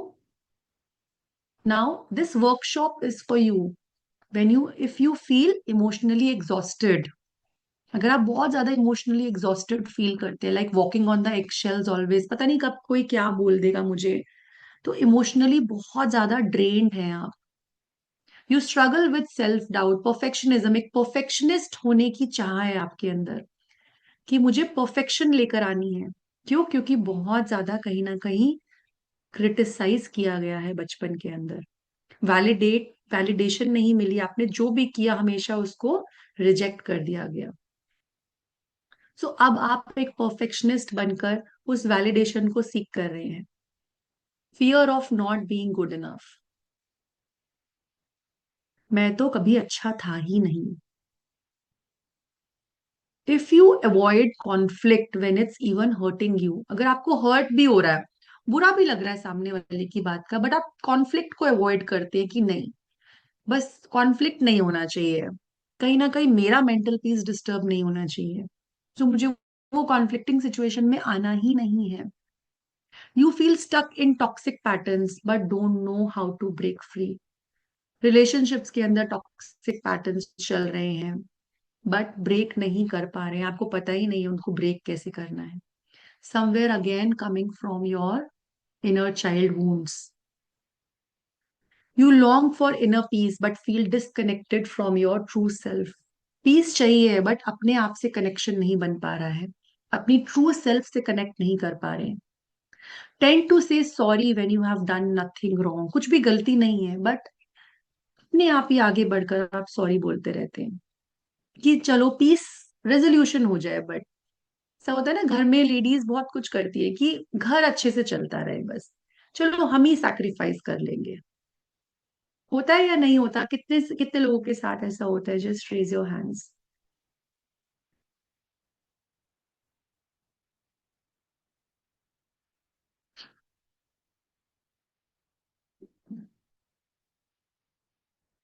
now this workshop is for you when you, if you feel emotionally exhausted. अगर आप बहुत ज्यादा इमोशनली एग्जॉस्टेड फील करते हैं, like walking on the एक्शेल्स always, पता नहीं कब कोई क्या बोल देगा मुझे, तो इमोशनली बहुत ज्यादा ड्रेन्ड है आप, you struggle with self doubt, perfectionism, एक परफेक्शनिस्ट होने की चाह है आपके अंदर कि मुझे परफेक्शन लेकर आनी है। क्यों? क्योंकि बहुत ज्यादा कहीं ना कहीं क्रिटिसाइज किया गया है बचपन के अंदर, वैलिडेशन नहीं मिली, आपने जो भी किया हमेशा उसको रिजेक्ट कर दिया गया। सो अब आप एक परफेक्शनिस्ट बनकर उस वैलिडेशन को सीख कर रहे हैं। Fear of not being good enough, मैं तो कभी अच्छा था ही नहीं। If you avoid conflict when it's even hurting you, अगर आपको हर्ट भी हो रहा है, बुरा भी लग रहा है सामने वाले की बात का, बट आप कॉन्फ्लिक्ट को अवॉइड करते हैं कि नहीं, बस कॉन्फ्लिक्ट नहीं होना चाहिए, कहीं ना कहीं मेरा मेंटल पीस डिस्टर्ब नहीं होना चाहिए, तो मुझे वो कॉन्फ्लिक्टिंग सिचुएशन में आना ही नहीं है। You feel stuck in toxic patterns but don't know how to break free, relationships के अंदर टॉक्सिक पैटर्न्स चल रहे हैं बट ब्रेक नहीं कर पा रहे हैं, आपको पता ही नहीं है उनको ब्रेक कैसे करना है। Somewhere again coming from your inner child wounds, you long for inner peace but feel disconnected from your true self, peace चाहिए बट अपने आप से कनेक्शन नहीं बन पा रहा है, अपनी ट्रू सेल्फ से कनेक्ट नहीं कर पा रहे। टेंड टू से sorry when you have done nothing wrong, कुछ भी गलती नहीं है बट अपने आप ही आगे बढ़कर आप सॉरी बोलते रहते हैं कि चलो पीस रेजोल्यूशन हो जाए, बट ऐसा होता है ना, घर में लेडीज बहुत कुछ करती है कि घर अच्छे से चलता रहे, बस चलो हम ही सैक्रिफाइस कर लेंगे। होता है या नहीं होता? कितने कितने लोगों के साथ ऐसा होता है? Just raise your hands.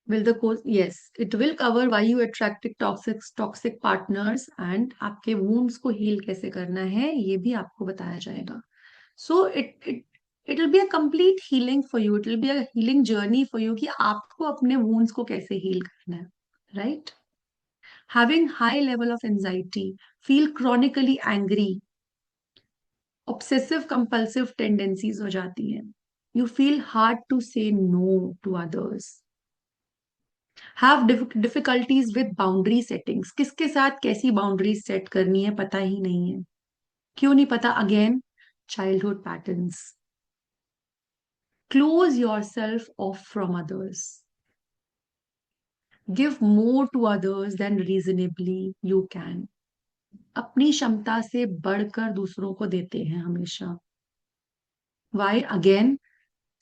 Will the course, yes, it will cover why you attracted toxic partners, and आपके wounds को heal कैसे करना है ये भी आपको बताया जाएगा। So it will be a complete healing for you, it will be a healing journey for you कि आपको अपने wounds को कैसे heal करना है, right? Having high level of anxiety, feel chronically angry, obsessive compulsive tendencies हो जाती हैं, you feel hard to say no to others, have difficulties with boundary settings, किसके साथ कैसी बाउंड्रीज सेट करनी है पता ही नहीं है। क्यों नहीं पता? Again childhood patterns. Close yourself off from others, give more to others than reasonably you can, अपनी क्षमता से बढ़कर दूसरों को देते हैं हमेशा। Why? Again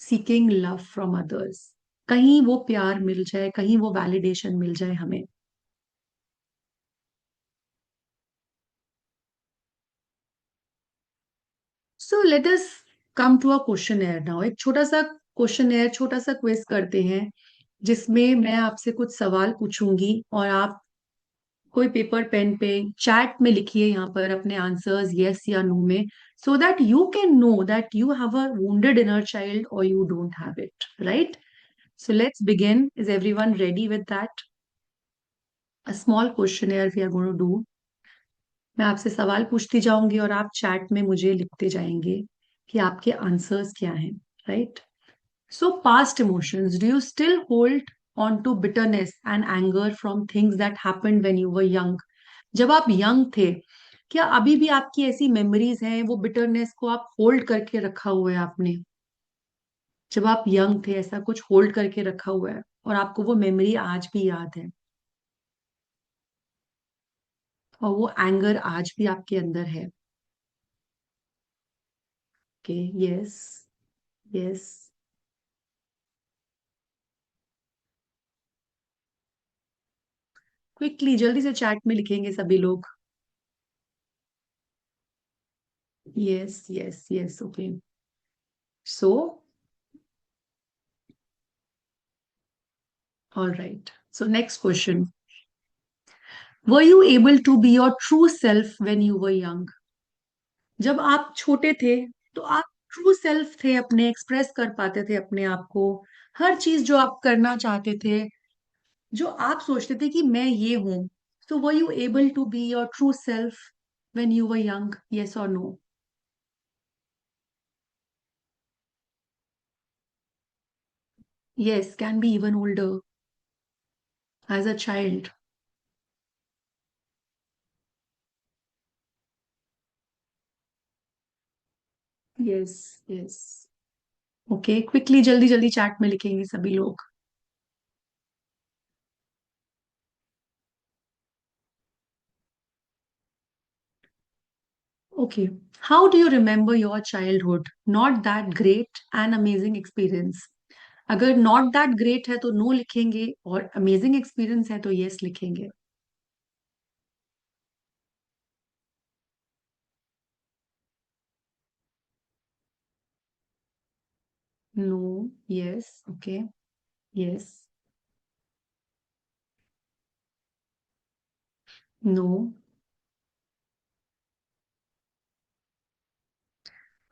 seeking love from others, कहीं वो प्यार मिल जाए, कहीं वो वैलिडेशन मिल जाए हमें। So let us come to a questionnaire now, एक छोटा सा क्वेश्चन एयर, छोटा सा क्विज करते हैं जिसमें मैं आपसे कुछ सवाल पूछूंगी और आप कोई पेपर पेन पे चैट में लिखिए यहाँ पर अपने आंसर्स यस या नो में, so that you can know that you have a wounded inner child or you don't have it, right? So let's begin. Is everyone ready with that? A small questionnaire we are going to do. मैं आपसे सवाल पूछती जाऊंगी और आप chat में मुझे लिखते जाएंगे कि आपके आंसर्स क्या हैं, right? So past emotions, do you still hold on to bitterness and anger from things that happened when you were young? जब आप यंग थे, क्या अभी भी आपकी ऐसी मेमोरीज हैं, वो बिटरनेस को आप होल्ड करके रखा हुआ है आपने? जब आप यंग थे ऐसा कुछ होल्ड करके रखा हुआ है और आपको वो मेमोरी आज भी याद है, और वो एंगर आज भी आपके अंदर है? ओके, यस, यस, क्विकली जल्दी से चैट में लिखेंगे सभी लोग। Yes, yes, yes, okay. So all right, so next question, were you able to be your true self when you were young? जब आप छोटे थे तो आप ट्रू सेल्फ थे, अपने एक्सप्रेस कर पाते थे अपने आप को, हर चीज जो आप करना चाहते थे, जो आप सोचते थे कि मैं ये हूं, so were you able to be your true self when you were young, yes और no? Yes, can be even older. As a child. Yes. Yes. Okay, quickly, जल्दी जल्दी चैट में लिखेंगे सभी लोग. Okay. How do you remember your childhood? Not that great and amazing experience. अगर not that great है तो नो लिखेंगे, और अमेजिंग एक्सपीरियंस है तो यस लिखेंगे. No. Yes. Okay. Yes. No.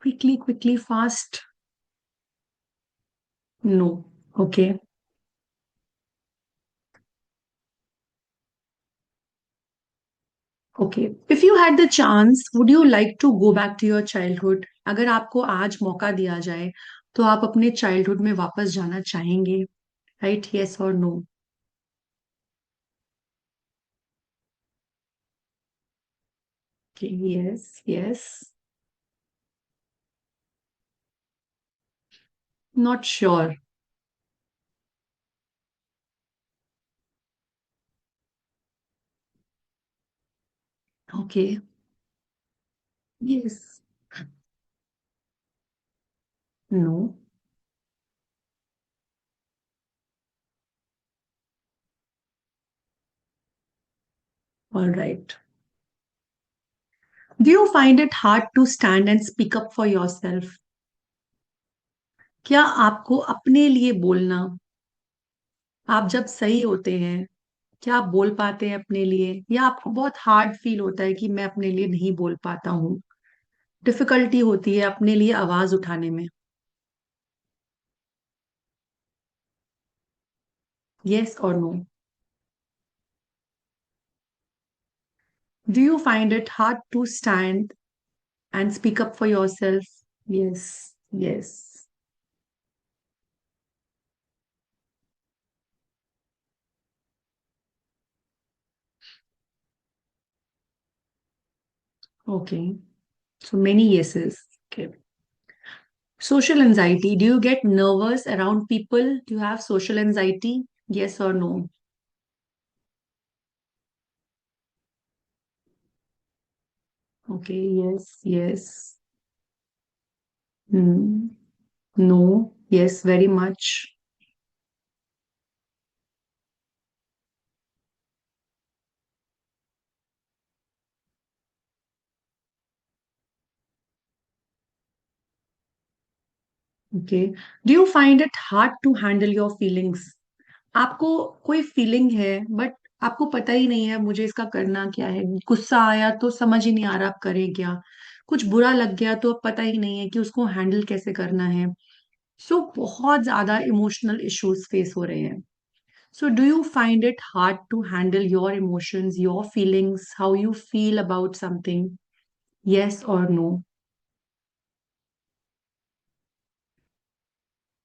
Quickly quickly fast. No. Okay. Okay. If you had the chance, would you like to go back to your childhood? अगर आपको आज मौका दिया जाए तो आप अपने चाइल्डहुड में वापस जाना चाहेंगे? राइट, यस और no? Yes. Yes. Not sure. Okay. Yes. No. Alright. Do you find it hard to stand and speak up for yourself? क्या आपको अपने लिए बोलना, आप जब सही होते हैं, क्या आप बोल पाते हैं अपने लिए, या आपको बहुत हार्ड फील होता है कि मैं अपने लिए नहीं बोल पाता हूँ? डिफिकल्टी होती है अपने लिए आवाज उठाने में? यस और no? Do you find it hard to stand and speak up for yourself? Yes. Yes. Okay. So many yeses. Okay. Social anxiety. Do you get nervous around people? Do you have social anxiety? Yes or no? Okay. Yes. Yes. Hmm. No. Yes, very much. Okay. Do you find it hard to handle your feelings? आपको कोई feeling है, but आपको पता ही नहीं है मुझे इसका करना क्या है. गुस्सा आया तो समझ ही नहीं आ रहा आप करें क्या. कुछ बुरा लग गया तो अब पता ही नहीं है कि उसको हैंडल कैसे करना है. सो बहुत ज्यादा इमोशनल इश्यूज फेस हो रहे हैं. So, do you find it hard to handle your emotions, your feelings, how you feel about something? Yes or no?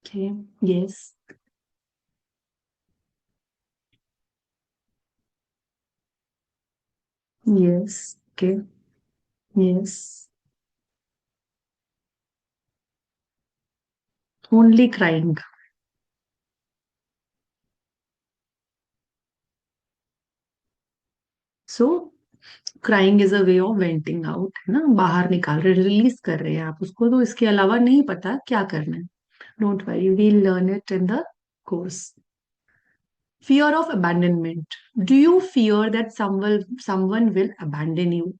Okay. Yes. Yes. Okay. Yes. Only crying. So, crying is a way of venting out, है ना? बाहर निकाल रहे, release कर रहे हैं आप उसको, तो इसके अलावा नहीं पता क्या करना है. Don't worry, we'll learn it in the course. Fear of abandonment. Do you fear that someone will abandon you?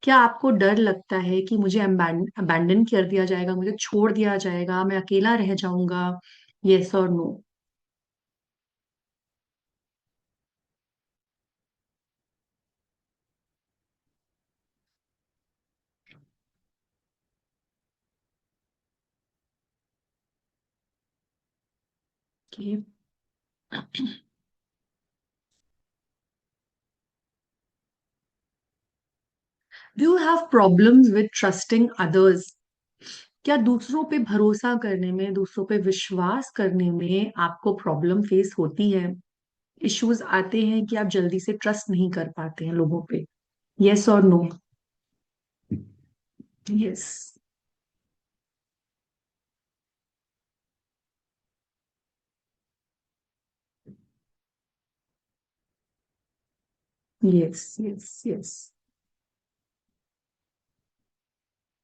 क्या आपको डर लगता है कि मुझे अबैंडन कर दिया जाएगा, मुझे छोड़ दिया जाएगा, मैं अकेला रह जाऊंगा? यस और no? Okay. Do you have problems with trusting others? क्या दूसरों पे भरोसा करने में, दूसरों पे विश्वास करने में आपको प्रॉब्लम फेस होती है? इश्यूज आते हैं कि आप जल्दी से ट्रस्ट नहीं कर पाते हैं लोगों पे? यस और no? Yes, yes, yes, yes.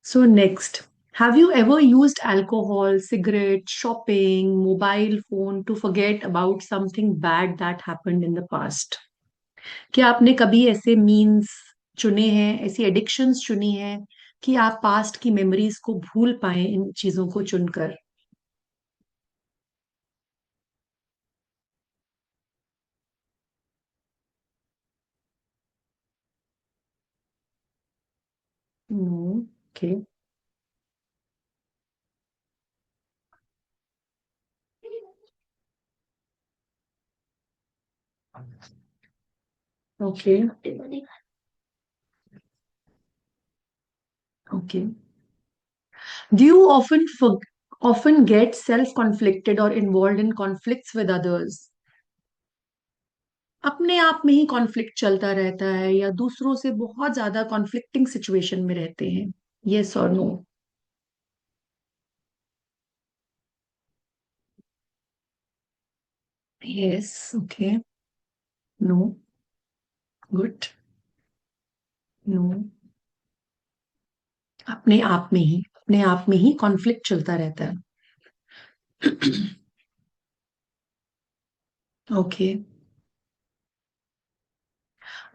So next, have you ever used alcohol, cigarette, shopping, mobile phone to forget about something bad that happened in the past? क्या आपने कभी ऐसे मीन्स चुने हैं, ऐसी एडिक्शंस चुनी हैं कि आप पास्ट की मेमोरीज को भूल पाए इन चीजों को चुनकर? No. Okay. Okay. Okay. Do you often get self-conflicted or involved in conflicts with others? अपने आप में ही कॉन्फ्लिक्ट चलता रहता है या दूसरों से बहुत ज्यादा कॉन्फ्लिक्टिंग सिचुएशन में रहते हैं? यस और no? Yes. Okay. No. Good. No. अपने आप में ही कॉन्फ्लिक्ट चलता रहता है. Okay.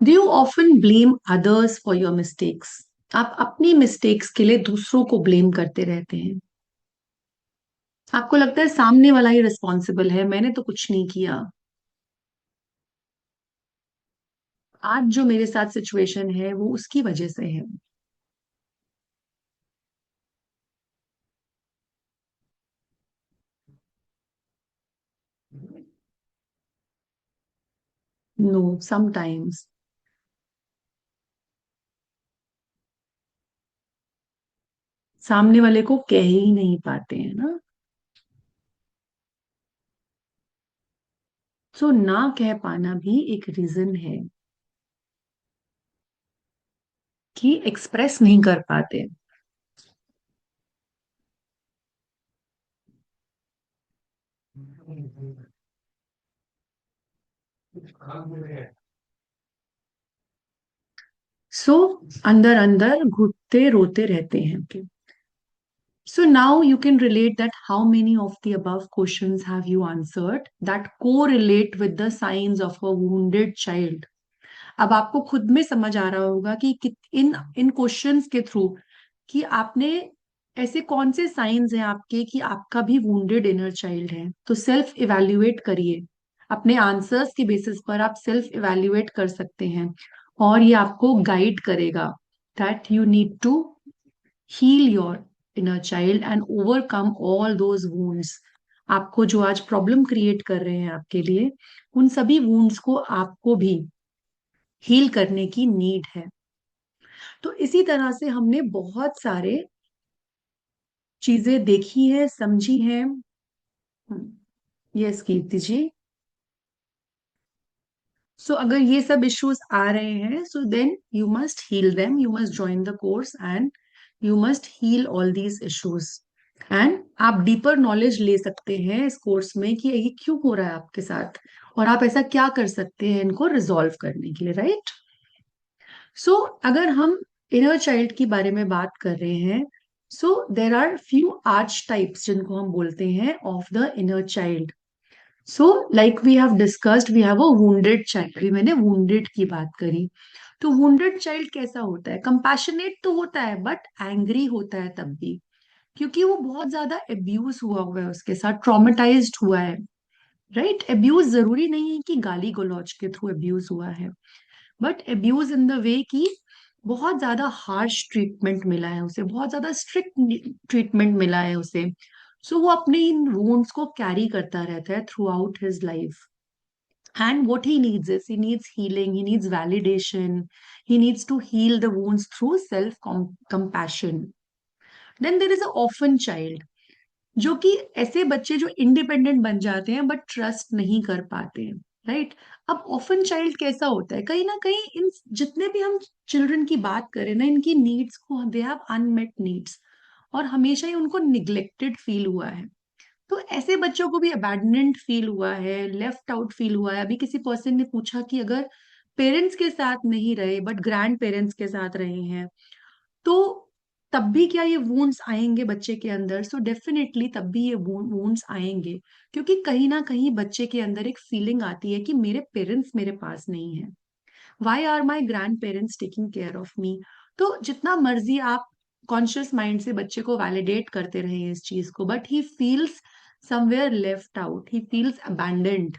Do you often blame others for your mistakes? आप अपनी मिस्टेक्स के लिए दूसरों को ब्लेम करते रहते हैं? आपको लगता है सामने वाला ही रिस्पॉन्सिबल है, मैंने तो कुछ नहीं किया. आज जो मेरे साथ सिचुएशन है वो उसकी वजह से है. नो. समटाइम्स. सामने वाले को कह ही नहीं पाते हैं ना. सो ना कह पाना भी एक रीजन है कि एक्सप्रेस नहीं कर पाते. सो अंदर अंदर घुटते रोते रहते हैं. So now you can relate that how many of the above questions have you answered that correlate with the signs of a wounded child? अब आपको खुद में समझ आ रहा होगा कि इन इन क्वेश्चंस के थ्रू कि आपने ऐसे कौन से साइंस हैं आपके कि आपका भी वुंडेड इनर चाइल्ड है. तो सेल्फ इवैल्यूएट करिए. अपने आंसर्स के बेसिस पर आप सेल्फ इवैल्यूएट कर सकते हैं और ये आपको गाइड करेगा that you need to heal your inner child and overcome all those wounds. आपको जो आज प्रॉब्लम क्रिएट कर रहे हैं आपके लिए, उन सभी वुंड्स को आपको भी हील करने की नीड है. तो इसी तरह से हमने बहुत सारे चीजें देखी है, समझी है. यस कीर्ति जी. सो अगर ये सब इश्यूज आ रहे हैं, so then you must heal them, you must join the course and you must heal all these issues. And आप डीपर नॉलेज ले सकते हैं इस कोर्स में कि ये क्यों हो रहा है आपके साथ और आप ऐसा क्या कर सकते हैं इनको रिजॉल्व करने के लिए, राइट? सो अगर हम इनर चाइल्ड के बारे में बात कर रहे हैं, so there are few archetypes जिनको हम बोलते हैं of the inner child. So like we have discussed, we have a wounded child. अभी मैंने वुंडेड की बात करी. तो वुंडेड चाइल्ड कैसा होता है? कंपैशनेट तो होता है बट एंग्री होता है तब भी, क्योंकि वो बहुत ज्यादा अब्यूज हुआ है, उसके साथ ट्रॉमेटाइज्ड हुआ है. राइट? अब्यूज जरूरी नहीं है कि गाली गलौज के थ्रू अब्यूज हुआ है, but abuse in the way की बहुत ज्यादा हार्श ट्रीटमेंट मिला है उसे, बहुत ज्यादा स्ट्रिक्ट ट्रीटमेंट मिला है उसे. सो वो अपने इन वुंड्स को कैरी करता रहता है through out his life. And what he needs is he needs healing, he needs validation, he needs to heal the wounds through self compassion. Then there is a orphan child, जो कि ऐसे बच्चे जो independent बन जाते हैं but trust नहीं कर पाते हैं. राइट। अब ऑफन चाइल्ड कैसा होता है, कहीं ना कहीं इन जितने भी हम चिल्ड्रन की बात करें ना, इनकी नीड्स को, दे हैव अनमेट नीड्स, और हमेशा ही उनको निग्लेक्टेड फील हुआ है। तो ऐसे बच्चों को भी अबैंडन्ड फील हुआ है, लेफ्ट आउट फील हुआ है। अभी किसी पर्सन ने पूछा कि अगर पेरेंट्स के साथ नहीं रहे बट ग्रैंड पेरेंट्स के साथ रहे हैं, तो तब भी क्या ये वूंड्स आएंगे बच्चे के अंदर? सो डेफिनेटली तब भी ये वूंड्स आएंगे, क्योंकि कहीं ना कहीं बच्चे के अंदर एक फीलिंग आती है कि मेरे पेरेंट्स मेरे पास नहीं है, why are my grandparents taking care of me. तो जितना मर्जी आप कॉन्शियस माइंड से बच्चे को वैलिडेट करते रहे इस चीज को, but he feels somewhere left out, he feels abandoned.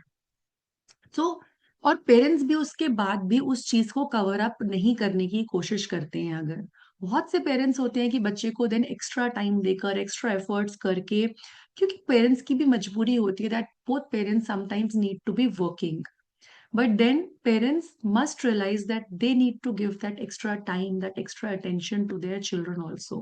So और पेरेंट्स भी उसके बाद भी उस चीज को कवर अप नहीं करने की कोशिश करते हैं। अगर बहुत से पेरेंट्स होते हैं कि बच्चे को देन एक्स्ट्रा टाइम देकर, एक्स्ट्रा एफर्ट्स करके, क्योंकि पेरेंट्स की भी मजबूरी होती है that both parents sometimes need to be working, but then parents must realize that they need to give that extra time, that extra attention to their children also,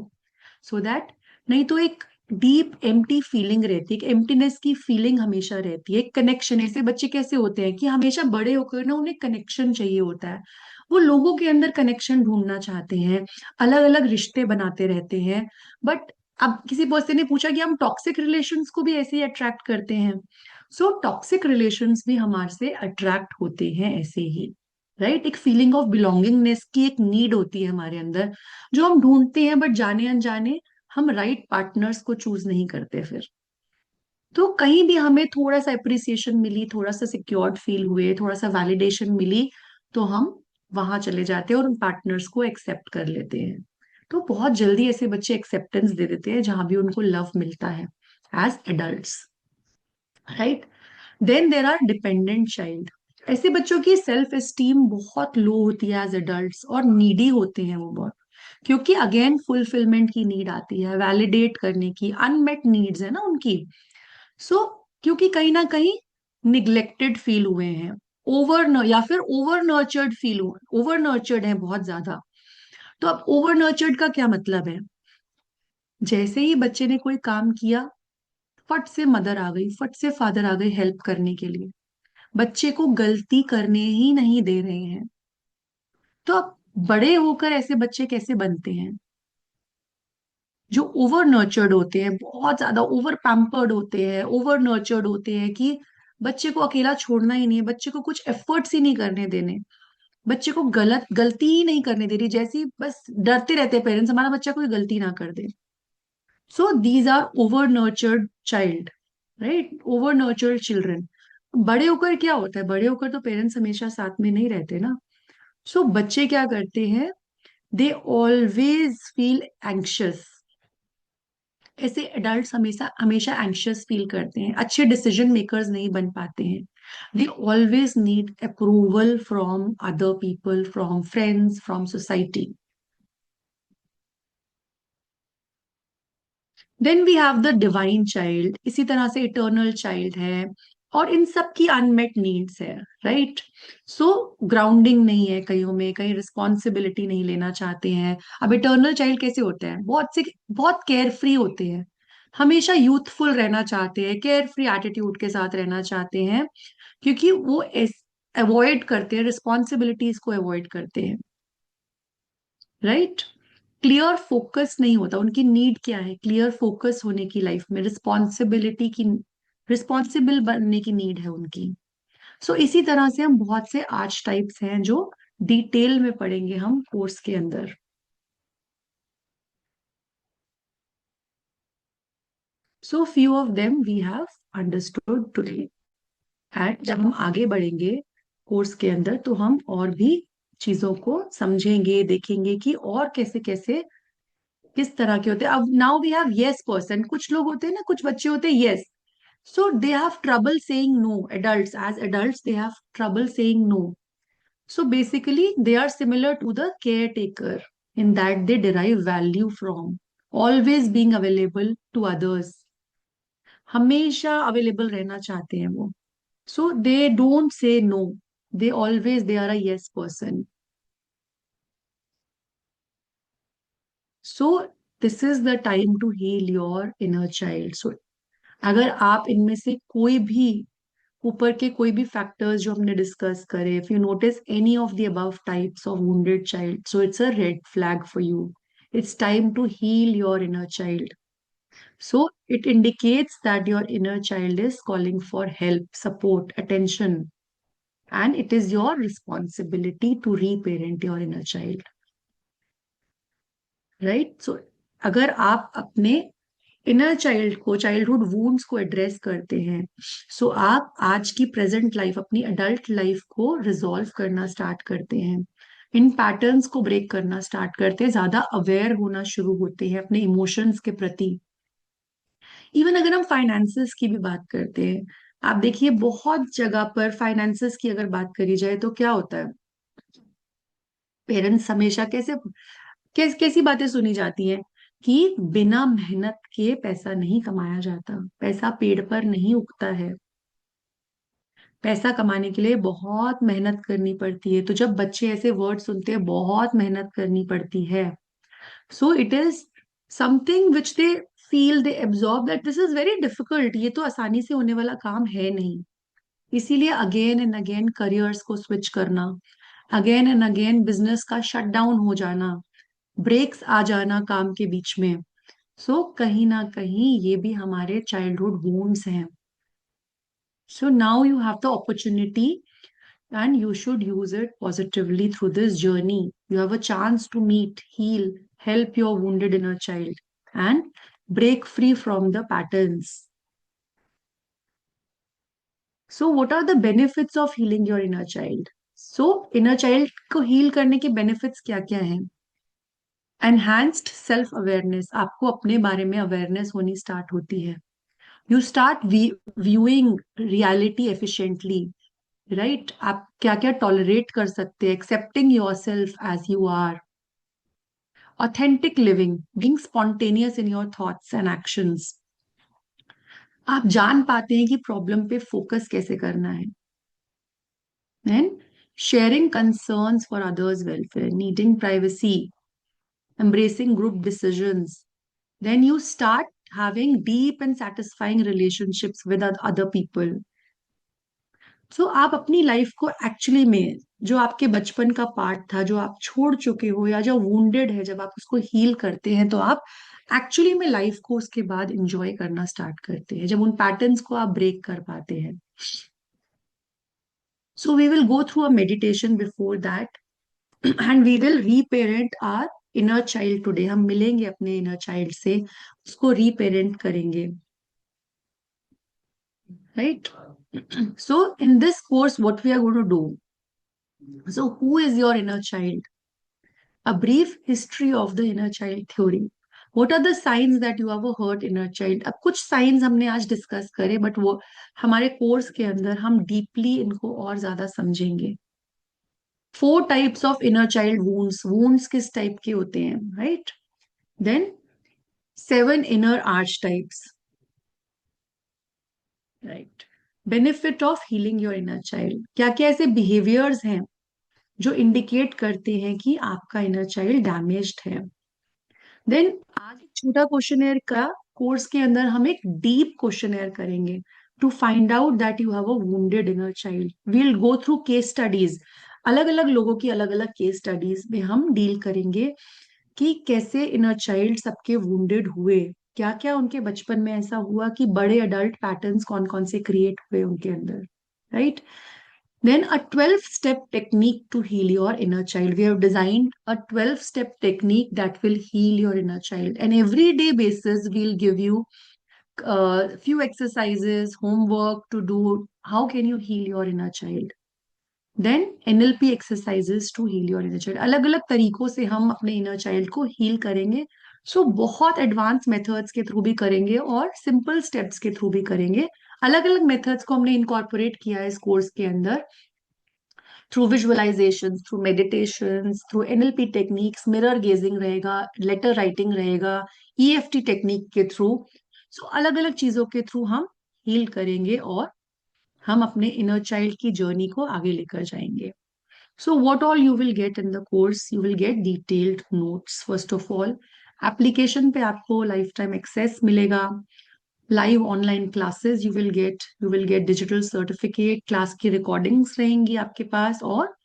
so that नहीं तो एक deep empty feeling रहती है, एक emptiness की feeling हमेशा रहती है। एक कनेक्शन, ऐसे बच्चे कैसे होते हैं कि हमेशा बड़े होकर ना उन्हें कनेक्शन चाहिए होता है, वो लोगों के अंदर कनेक्शन ढूंढना चाहते हैं, अलग अलग रिश्ते बनाते रहते हैं। बट अब किसी पर्सन ने पूछा कि हम टॉक्सिक रिलेशंस को भी ऐसे ही अट्रैक्ट करते हैं। सो टॉक्सिक रिलेशंस भी हमारे से अट्रैक्ट होते हैं ऐसे ही, राइट। एक फीलिंग ऑफ बिलोंगिंगनेस की एक नीड होती है हमारे अंदर, जो हम ढूंढते हैं, बट जाने अनजाने हम राइट पार्टनर्स को चूज नहीं करते फिर। तो कहीं भी हमें थोड़ा सा अप्रिसिएशन मिली, थोड़ा सा सिक्योर्ड फील हुए, थोड़ा सा वैलिडेशन मिली, तो हम वहां चले जाते हैं और उन पार्टनर्स को एक्सेप्ट कर लेते हैं। तो बहुत जल्दी ऐसे बच्चे एक्सेप्टेंस दे देते हैं जहां भी उनको लव मिलता है as adults, right. Then there are dependent child. ऐसे बच्चों की सेल्फ एस्टीम बहुत लो होती है एज एडल्ट्स, और नीडी होते हैं वो बहुत, क्योंकि अगेन फुलफिलमेंट की नीड आती है, वैलिडेट करने की, अनमेट नीड्स है ना उनकी। सो क्योंकि कहीं ना कहीं निग्लेक्टेड फील हुए हैं, ओवर या फिर ओवर नर्चर्ड फील हुए, ओवर नर्चर्ड है बहुत ज्यादा। तो अब ओवर नर्चर्ड का क्या मतलब है? जैसे ही बच्चे ने कोई काम किया, फट से मदर आ गई, फट से फादर आ गए हेल्प करने के लिए, बच्चे को गलती करने ही नहीं दे रहे हैं। तो अब बड़े होकर ऐसे बच्चे कैसे बनते हैं? जो ओवर नर्चर्ड होते हैं, बहुत ज्यादा ओवर पैम्पर्ड होते हैं, ओवर नर्चर्ड होते हैं कि बच्चे को अकेला छोड़ना ही नहीं है, बच्चे को कुछ एफर्ट्स ही नहीं करने देने, बच्चे को गलती ही नहीं करने दे रही, जैसी बस डरते रहते हैं पेरेंट्स हमारा बच्चा कोई गलती ना कर दे। So these are over nurtured child, right, over nurtured children. बड़े होकर क्या होता है? बड़े होकर तो पेरेंट्स हमेशा साथ में नहीं रहते ना। सो बच्चे क्या करते हैं? They always feel anxious. ऐसे एडल्ट्स हमेशा हमेशा एंक्शियस फील करते हैं, अच्छे डिसीजन मेकर्स नहीं बन पाते हैं। They always need approval from other people, from friends, from society. Then we have the divine child, इसी तरह से इटर्नल चाइल्ड है, और इन सब की अनमेट नीड्स है, राइट। सो ग्राउंडिंग नहीं है कईयों में, कहीं रिस्पॉन्सिबिलिटी नहीं लेना चाहते हैं। अब इटर्नल चाइल्ड कैसे होते हैं? बहुत केयर फ्री होते हैं, हमेशा यूथफुल रहना चाहते हैं, केयर फ्री एटीट्यूड के साथ रहना चाहते हैं, क्योंकि वो अवॉइड करते हैं, रिस्पॉन्सिबिलिटीज को अवॉइड करते हैं, राइट। क्लियर फोकस नहीं होता, उनकी नीड क्या है? क्लियर फोकस होने की लाइफ में, रिस्पॉन्सिबिलिटी की, रिस्पॉन्सिबल बनने की नीड है उनकी। सो इसी तरह से हम बहुत से आर्च टाइप्स हैं जो डिटेल में पढ़ेंगे हम कोर्स के अंदर। So few of them we have understood today, and जब हम आगे बढ़ेंगे कोर्स के अंदर तो हम और भी चीजों को समझेंगे, देखेंगे कि और कैसे कैसे किस तरह के होते हैं। अब now we have yes person, कुछ लोग होते हैं ना, कुछ बच्चे होते हैं yes, so they have trouble saying no. Adults, as adults, they have trouble saying no. So basically, they are similar to the caretaker in that they derive value from always being available to others. हमेशा available रहना चाहते हैं वो। So they don't say no. They are a yes person. So this is the time to heal your inner child. So अगर आप इनमें से कोई भी ऊपर के कोई भी फैक्टर्स जो हमने डिस्कस करे, if you notice any of the above types of wounded child, so it's a red flag for you. It's time to heal your inner child. So it indicates that your inner child is calling for help, support, attention, and it is your responsibility to reparent your inner child. Right? So अगर आप अपने inner child को, childhood wounds को address करते हैं, सो आप आज की प्रेजेंट लाइफ, अपनी अडल्ट लाइफ को रिजॉल्व करना स्टार्ट करते हैं, इन पैटर्न्स को ब्रेक करना स्टार्ट करते हैं, ज्यादा अवेयर होना शुरू होते हैं अपने इमोशंस के प्रति. इवन अगर हम फाइनेंसेस की भी बात करते हैं, आप देखिए बहुत जगह पर फाइनेंसेस की अगर बात करी जाए तो क्या होता है, पेरेंट्स हमेशा कैसी बातें सुनी जाती हैं कि बिना मेहनत के पैसा नहीं कमाया जाता, पैसा पेड़ पर नहीं उगता है, पैसा कमाने के लिए बहुत मेहनत करनी पड़ती है. तो जब बच्चे ऐसे वर्ड सुनते हैं, बहुत मेहनत करनी पड़ती है, so it is something which they feel, they absorb that this is very difficult, ये तो आसानी से होने वाला काम है नहीं. इसीलिए अगेन एंड अगेन करियर्स को स्विच करना, अगेन एंड अगेन बिजनेस का शट डाउन हो जाना, ब्रेक्स आ जाना काम के बीच में. सो कहीं ना कहीं ये भी हमारे चाइल्डहुड वूंड्स हैं. So now you have the opportunity and you should use it positively through this journey. You have a chance to meet, heal, help your wounded inner child, and break free from the patterns. So, what are the benefits of healing your inner child? So, inner child को heal करने के benefits क्या क्या हैं? Enhanced self awareness, आपको अपने बारे में awareness होनी start होती है. You start viewing reality efficiently. Right आप क्या क्या टॉलरेट कर सकते हैं, accepting yourself as you are, authentic living, being spontaneous in your thoughts and actions. आप जान पाते हैं कि प्रॉब्लम पे फोकस कैसे करना है. And sharing concerns for others welfare, needing privacy, embracing group decisions. Then you start having deep and satisfying relationships with other people. सो आप अपनी लाइफ को एक्चुअली में, जो आपके बचपन का पार्ट था, जो आप छोड़ चुके हो या जो वुंडेड है, जब आप उसको हील करते हैं तो आप एक्चुअली में लाइफ को उसके बाद इंजॉय करना स्टार्ट करते हैं, जब उन पैटर्न्स को आप ब्रेक कर पाते हैं. So we will go through a meditation before that and we will reparent our inner child today. हम मिलेंगे अपने इनर चाइल्ड से, उसको रीपेरेंट करेंगे. Right? So in this course what we are going to do, so who is your inner child? A brief history of the inner child theory. What are the signs that you have a hurt inner child? अब कुछ science हमने आज discuss करे, but वो हमारे course के अंदर हम डीपली इनको और ज्यादा समझेंगे. 4 types of inner child wounds, wounds किस टाइप के होते हैं, right? Then 7 inner archetypes. Right? Benefit of healing your inner child, क्या क्या ऐसे बिहेवियर्स हैं जो इंडिकेट करते हैं कि आपका इनर चाइल्ड डैमेज्ड है. देन आज एक छोटा क्वेश्चनर का कोर्स के अंदर हम एक डीप क्वेश्चनर करेंगे to find out that you have a wounded inner child. We will go through case studies, अलग अलग लोगों की अलग अलग केस स्टडीज में हम डील करेंगे कि कैसे इनर चाइल्ड सबके वुंडेड हुए, क्या क्या उनके बचपन में ऐसा हुआ कि बड़े अडल्ट पैटर्न्स कौन कौन से क्रिएट हुए उनके अंदर. Right? Then a 12-step technique to heal your inner child. We have designed a 12-step technique that will heal your inner child. And everyday basis, we'll give you a few exercises, homework to do. How can you heal your inner child? Then NLP exercises to heal your inner child. अलग अलग तरीकों से हम अपने inner child को heal करेंगे. सो बहुत advance methods के थ्रू भी करेंगे और सिंपल स्टेप्स के थ्रू भी करेंगे. अलग अलग मेथड्स को हमने इनकॉर्पोरेट किया है इस कोर्स के अंदर, through visualisation, through meditation, through NLP techniques, mirror gazing रहेगा, लेटर राइटिंग रहेगा, ईएफटी टेक्निक के थ्रू. सो अलग अलग चीजों के थ्रू हम हील करेंगे और हम अपने इनर चाइल्ड की जर्नी को आगे लेकर जाएंगे. So what all you will get in the course, you will get detailed notes. First of all application पे आपको लाइफ टाइम एक्सेस मिलेगा. Live online classes you will get digital certificate, class की recordings रहेंगी आपके पास, और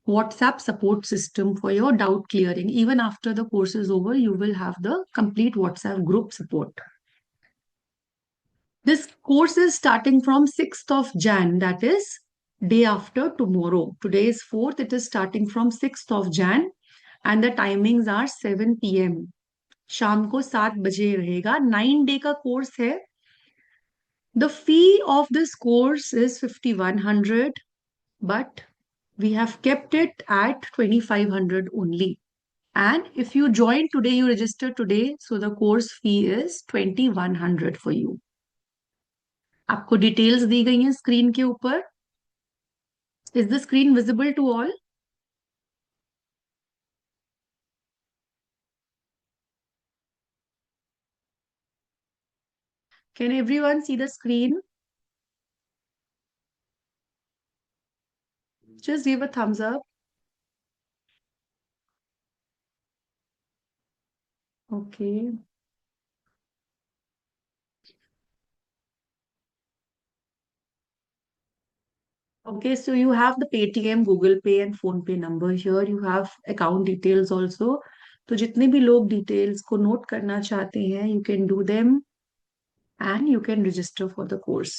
WhatsApp support system for your doubt clearing. Even after the course is over, you will have the complete WhatsApp group support. This course is starting from 6th of Jan, that is day after tomorrow. Today is 4th, it is starting from 6th of Jan and the timings are 7 p.m. शाम को 7 बजे रहेगा. 9 day का course है. The fee of this course is 5100, but we have kept it at 2500 only. And if you join today, you register today, so the course fee is 2100 for you. आपको details दी गई हैं screen के ऊपर. Is the screen visible to all? Can everyone see the screen? Just give a thumbs up. Okay. Okay, so you have the Paytm, Google Pay and Phone Pay number here. You have account details also. तो जितने भी लोग details को note करना चाहते हैं, you can do them and you can register for the course.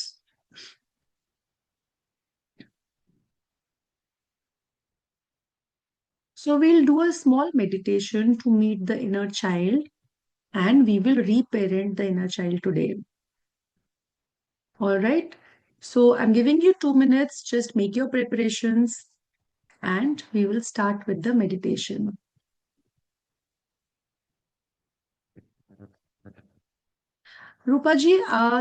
So we'll do a small meditation to meet the inner child and we will reparent the inner child today. All right. So I'm giving you 2 minutes. Just make your preparations and we will start with the meditation. Rupa ji,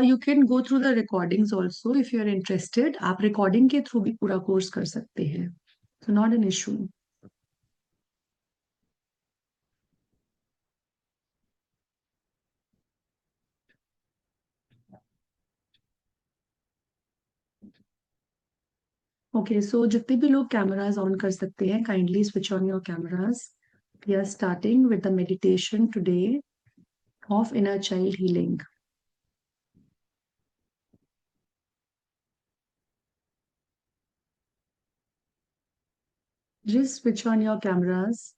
you can go through the recordings also if you're interested. आप recording के through भी पूरा course कर सकते हैं. So not an issue. Okay, so जितने भी लोग cameras on कर सकते हैं, kindly switch on your cameras. We are starting with the meditation today of inner child healing. Just switch on your cameras.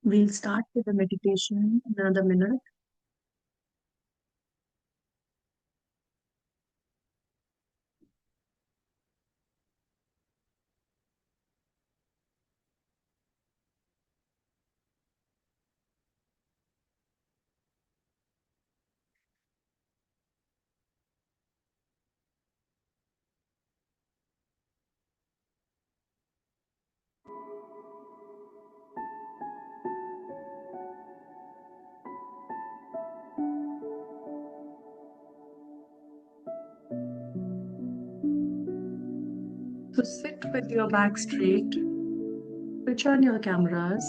We'll start with the meditation in another minute. So sit with your back straight, switch on your cameras,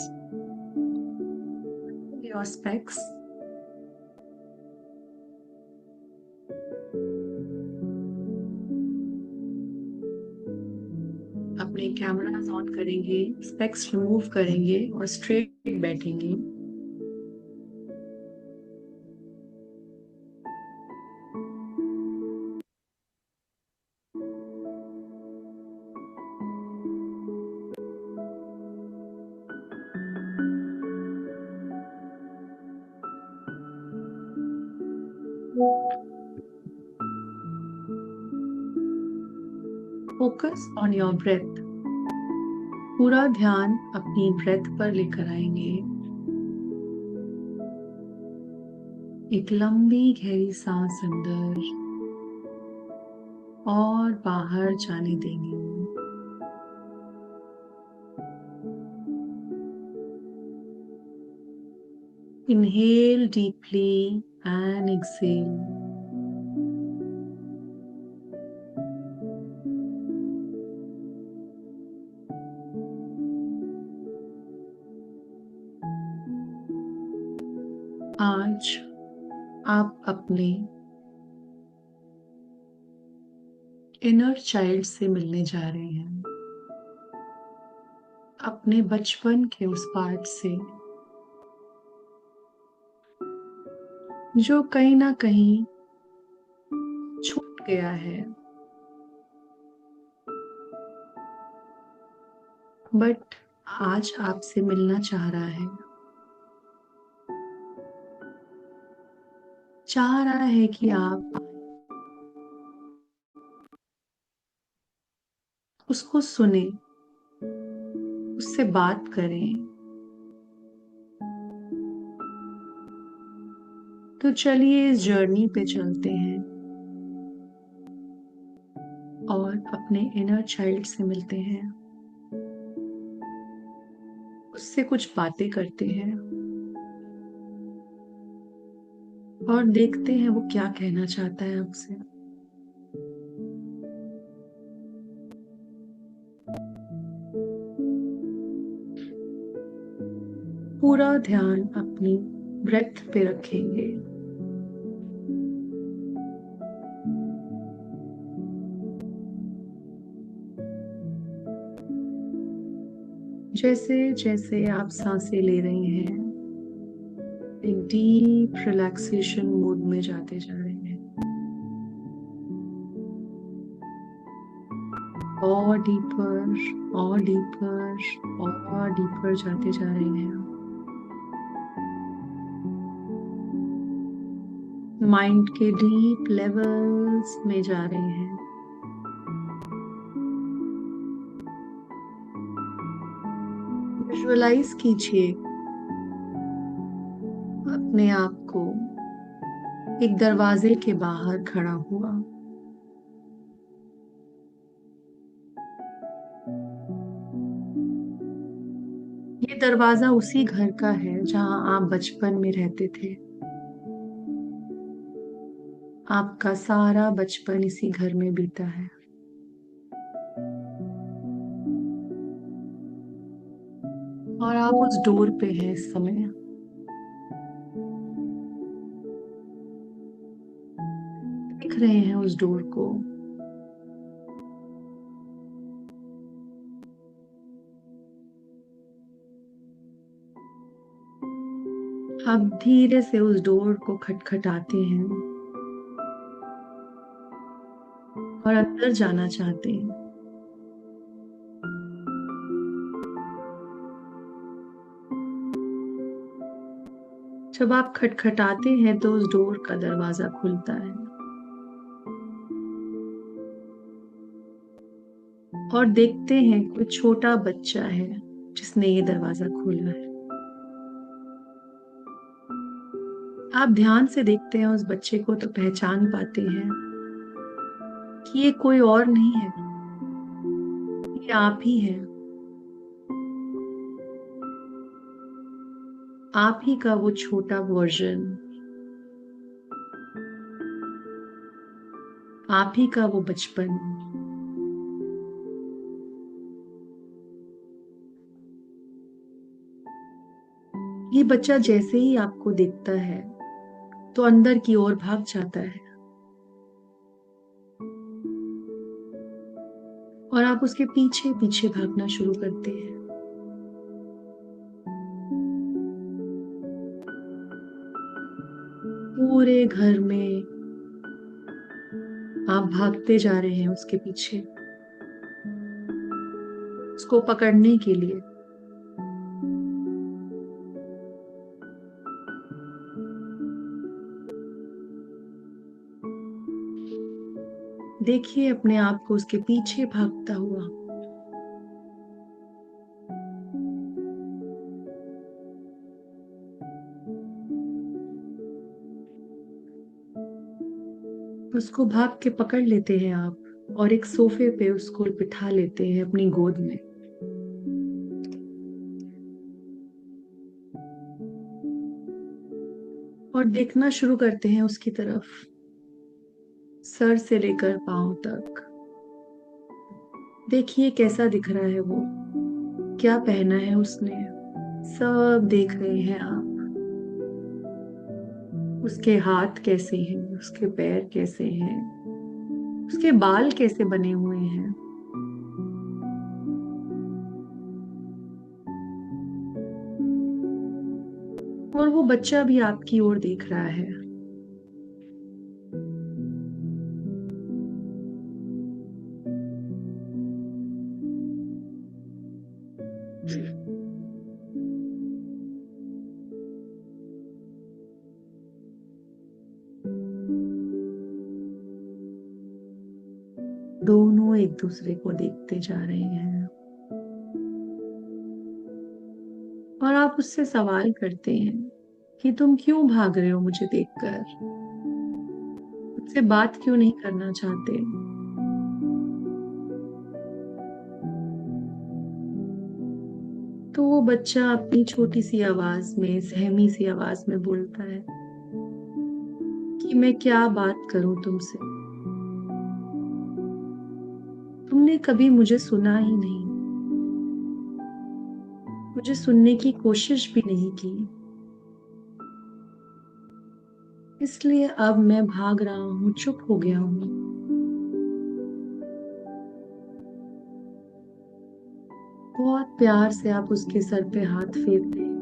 your specs. अपने cameras on करेंगे, specs remove करेंगे और straight बैठेंगे. Focus on your breath. पूरा ध्यान अपनी breath पर लेकर आएंगे. एक लंबी गहरी सांस अंदर और बाहर जाने देंगे. Inhale deeply and exhale. आज आप अपने इनर चाइल्ड से मिलने जा रहे हैं, अपने बचपन के उस पार्ट से जो कहीं ना कहीं छूट गया है, बट आज आपसे मिलना चाह रहा है। चाह रहा है कि आप उसको सुने, उससे बात करें। तो चलिए इस जर्नी पे चलते हैं और अपने इनर चाइल्ड से मिलते हैं, उससे कुछ बातें करते हैं और देखते हैं वो क्या कहना चाहता है आपसे। पूरा ध्यान अपनी ब्रेथ पे रखेंगे। जैसे जैसे आप सांसें ले रही हैं, एक डीप रिलैक्सेशन मोड में जाते जा रहे हैं, और डीपर और डीपर और डीपर जाते जा रहे हैं। माइंड के डीप लेवल्स में जा रहे हैं। विजुअलाइज कीजिए अपने आप को एक दरवाजे के बाहर खड़ा हुआ। ये दरवाजा उसी घर का है जहां आप बचपन में रहते थे। आपका सारा बचपन इसी घर में बीता है। और आप उस डोर पे हैं इस समय। देख रहे हैं उस डोर को। आप धीरे से उस डोर को खटखटाते हैं और अंदर जाना चाहते हैं। जब आप खटखटाते हैं तो उस डोर का दरवाजा खुलता है और देखते हैं कोई छोटा बच्चा है जिसने ये दरवाजा खोला है। आप ध्यान से देखते हैं उस बच्चे को तो पहचान पाते हैं कि ये कोई और नहीं है, ये आप ही हैं। आप ही का वो छोटा वर्जन, आप ही का वो बचपन। ये बच्चा जैसे ही आपको देखता है तो अंदर की ओर भाग जाता है और आप उसके पीछे पीछे भागना शुरू करते हैं। पूरे घर में आप भागते जा रहे हैं उसके पीछे, उसको पकड़ने के लिए। देखिए अपने आप को उसके पीछे भागता हुआ। उसको भाग के पकड़ लेते हैं आप और एक सोफे पे उसको बिठा लेते हैं अपनी गोद में। और देखना शुरू करते हैं उसकी तरफ, सर से लेकर पांव तक। देखिए कैसा दिख रहा है वो, क्या पहना है उसने, सब देख रहे हैं आप। उसके हाथ कैसे हैं, उसके पैर कैसे हैं, उसके बाल कैसे बने हुए हैं? और वो बच्चा भी आपकी ओर देख रहा है। दोनों एक दूसरे को देखते जा रहे हैं और आप उससे सवाल करते हैं कि तुम क्यों भाग रहे हो मुझे देखकर? मुझसे बात क्यों नहीं करना चाहते? तो वो बच्चा अपनी छोटी सी आवाज में, सहमी सी आवाज में बोलता है कि मैं क्या बात करूं तुमसे, तुमने कभी मुझे सुना ही नहीं, मुझे सुनने की कोशिश भी नहीं की, इसलिए अब मैं भाग रहा हूँ, चुप हो गया हूँ। बहुत प्यार से आप उसके सर पे हाथ फेरते हैं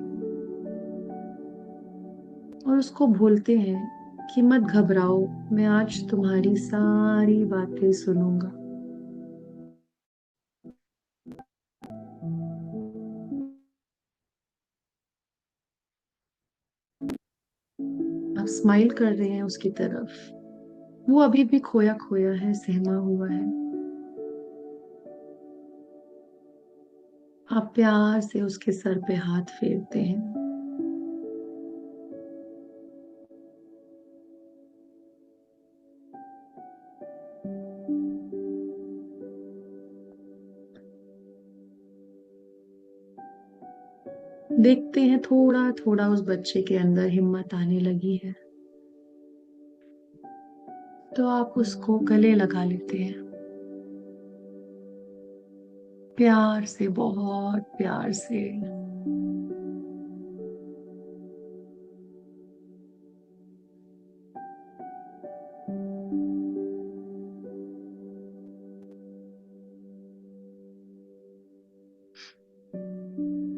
और उसको बोलते हैं कि मत घबराओ, मैं आज तुम्हारी सारी बातें सुनूंगा। आप स्माइल कर रहे हैं उसकी तरफ। वो अभी भी खोया खोया है, सहमा हुआ है। आप प्यार से उसके सर पे हाथ फेरते हैं। देखते हैं थोड़ा थोड़ा उस बच्चे के अंदर हिम्मत आने लगी है, तो आप उसको गले लगा लेते हैं, प्यार से, बहुत प्यार से।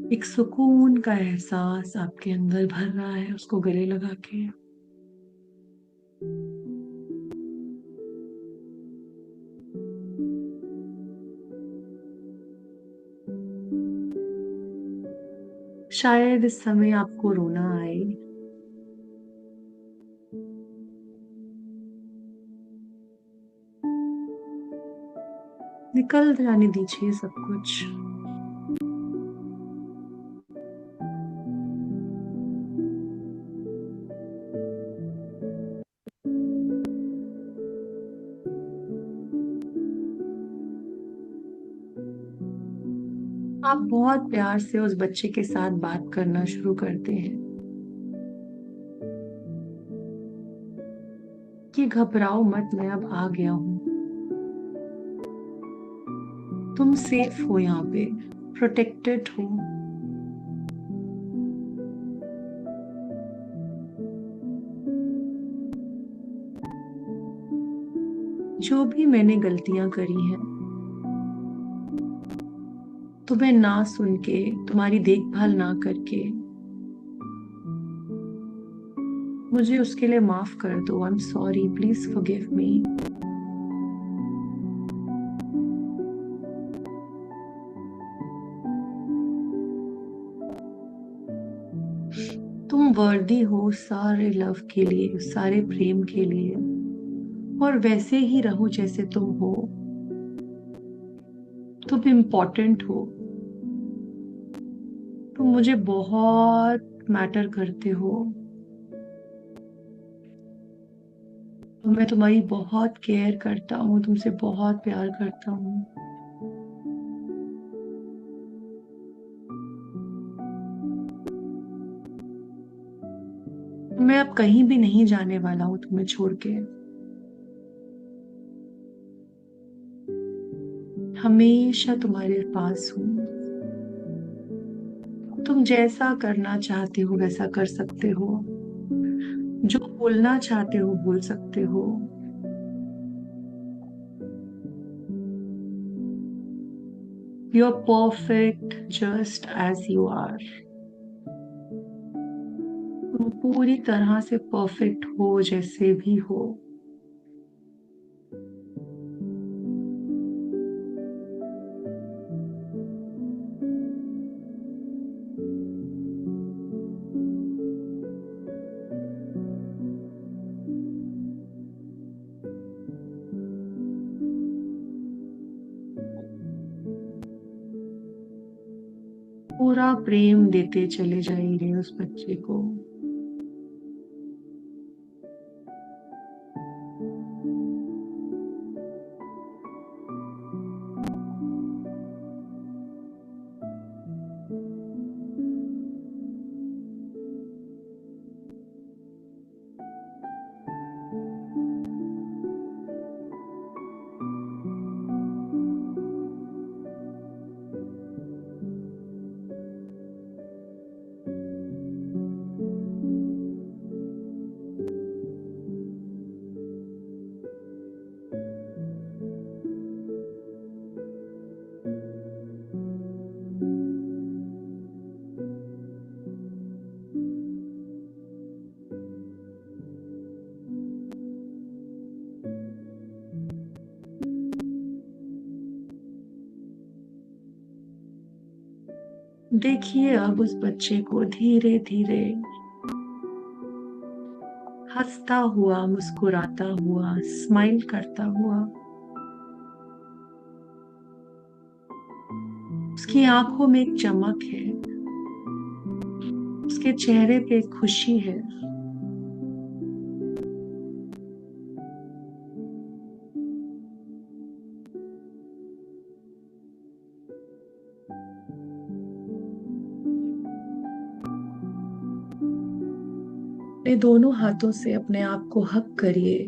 एक सुकून का एहसास आपके अंदर भर रहा है उसको गले लगा के। शायद इस समय आपको रोना आए, निकल जाने दीजिए सब कुछ। आप बहुत प्यार से उस बच्चे के साथ बात करना शुरू करते हैं कि घबराओ मत, मैं अब आ गया हूँ, तुम सेफ हो यहाँ पे, प्रोटेक्टेड हो। जो भी मैंने गलतियां करी हैं, तुम्हें ना सुन के, तुम्हारी देखभाल ना करके, मुझे उसके लिए माफ कर दो। I am sorry, please forgive me. तुम वर्दी हो सारे लव के लिए, सारे प्रेम के लिए, और वैसे ही रहो जैसे तुम हो। तुम इम्पोर्टेंट हो, तुम मुझे बहुत मैटर करते हो, मैं तुम्हारी बहुत केयर करता हूँ, तुमसे बहुत प्यार करता हूँ। मैं अब कहीं भी नहीं जाने वाला हूँ तुम्हें छोड़ के। हमेशा तुम्हारे पास हूँ। तुम जैसा करना चाहते हो वैसा कर सकते हो, जो बोलना चाहते हो बोल सकते हो। You are perfect just as you are. तुम पूरी तरह से परफेक्ट हो जैसे भी हो। पूरा प्रेम देते चले जाइए उस बच्चे को। देखिए अब उस बच्चे को धीरे धीरे हंसता हुआ, मुस्कुराता हुआ, स्माइल करता हुआ। उसकी आंखों में एक चमक है, उसके चेहरे पे एक खुशी है। अपने दोनों हाथों से अपने आप को हक करिए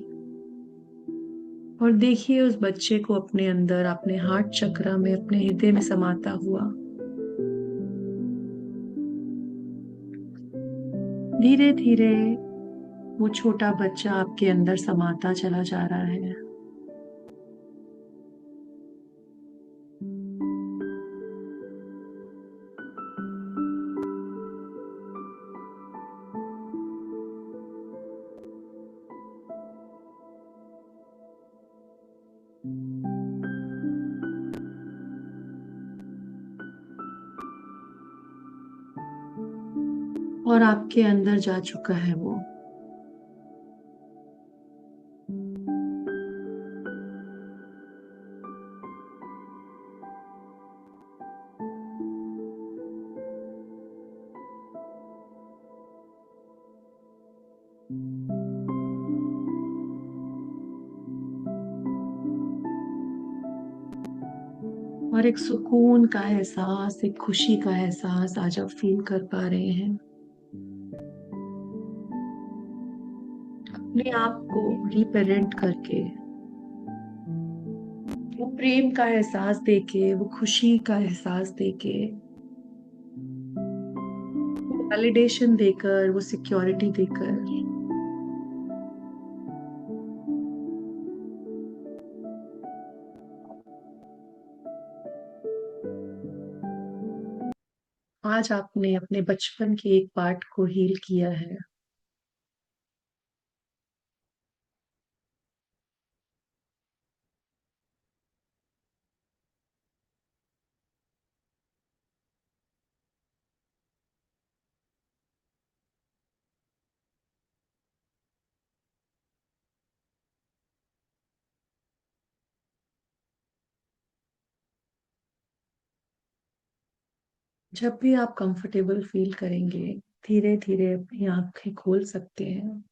और देखिए उस बच्चे को अपने अंदर, अपने हार्ट चक्र में, अपने हृदय में समाता हुआ। धीरे धीरे वो छोटा बच्चा आपके अंदर समाता चला जा रहा है। और आपके अंदर जा चुका है वो। और एक सुकून का एहसास, एक खुशी का एहसास आज आप फील कर पा रहे हैं। अपने आप को रिपेरेंट करके, वो प्रेम का एहसास देके, वो खुशी का एहसास देके, वो वैलिडेशन देकर, वो सिक्योरिटी देकर आज आपने अपने बचपन के एक पार्ट को हील किया है। जब भी आप कंफर्टेबल फील करेंगे, धीरे धीरे अपनी आंखें खोल सकते हैं।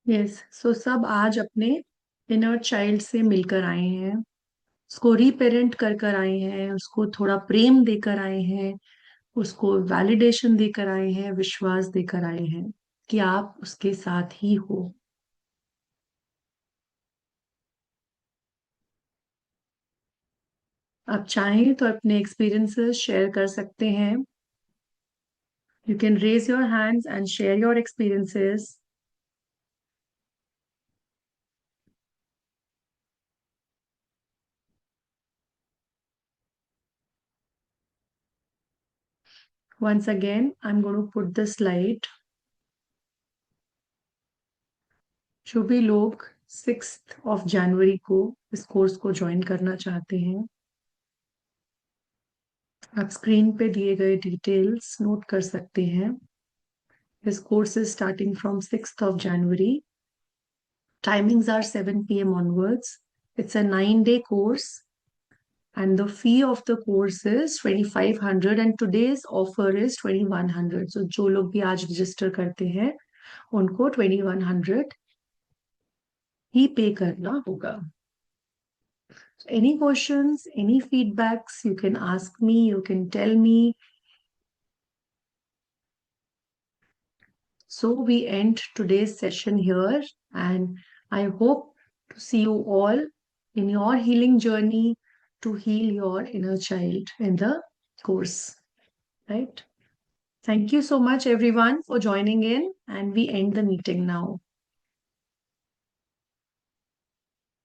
यस, सो सब आज अपने इनर चाइल्ड से मिलकर आए हैं, उसको रीपेरेंट कर कर आए हैं, उसको थोड़ा प्रेम देकर आए हैं, उसको वैलिडेशन देकर आए हैं, विश्वास देकर आए हैं कि आप उसके साथ ही हो। आप चाहें तो अपने एक्सपीरियंसेस शेयर कर सकते हैं। You can raise your hands and share your experiences. Once again, I'm going to put the slide. जो भी लोग 6 जनवरी को इस कोर्स को ज्वाइन करना चाहते हैं, आप स्क्रीन पे दिए गए डिटेल्स नोट कर सकते हैं। This course is starting from 6th of January. Timings are 7 p.m. onwards. It's a 9-day course and the fee of the course is 2500 and today's offer is 2100. So जो लोग भी आज register करते हैं उनको 2100 ही पे करना होगा. Any questions, any feedbacks, you can ask me, you can tell me. So we end today's session here and I hope to see you all in your healing journey to heal your inner child in the course, right? Thank you so much everyone for joining in and we end the meeting now.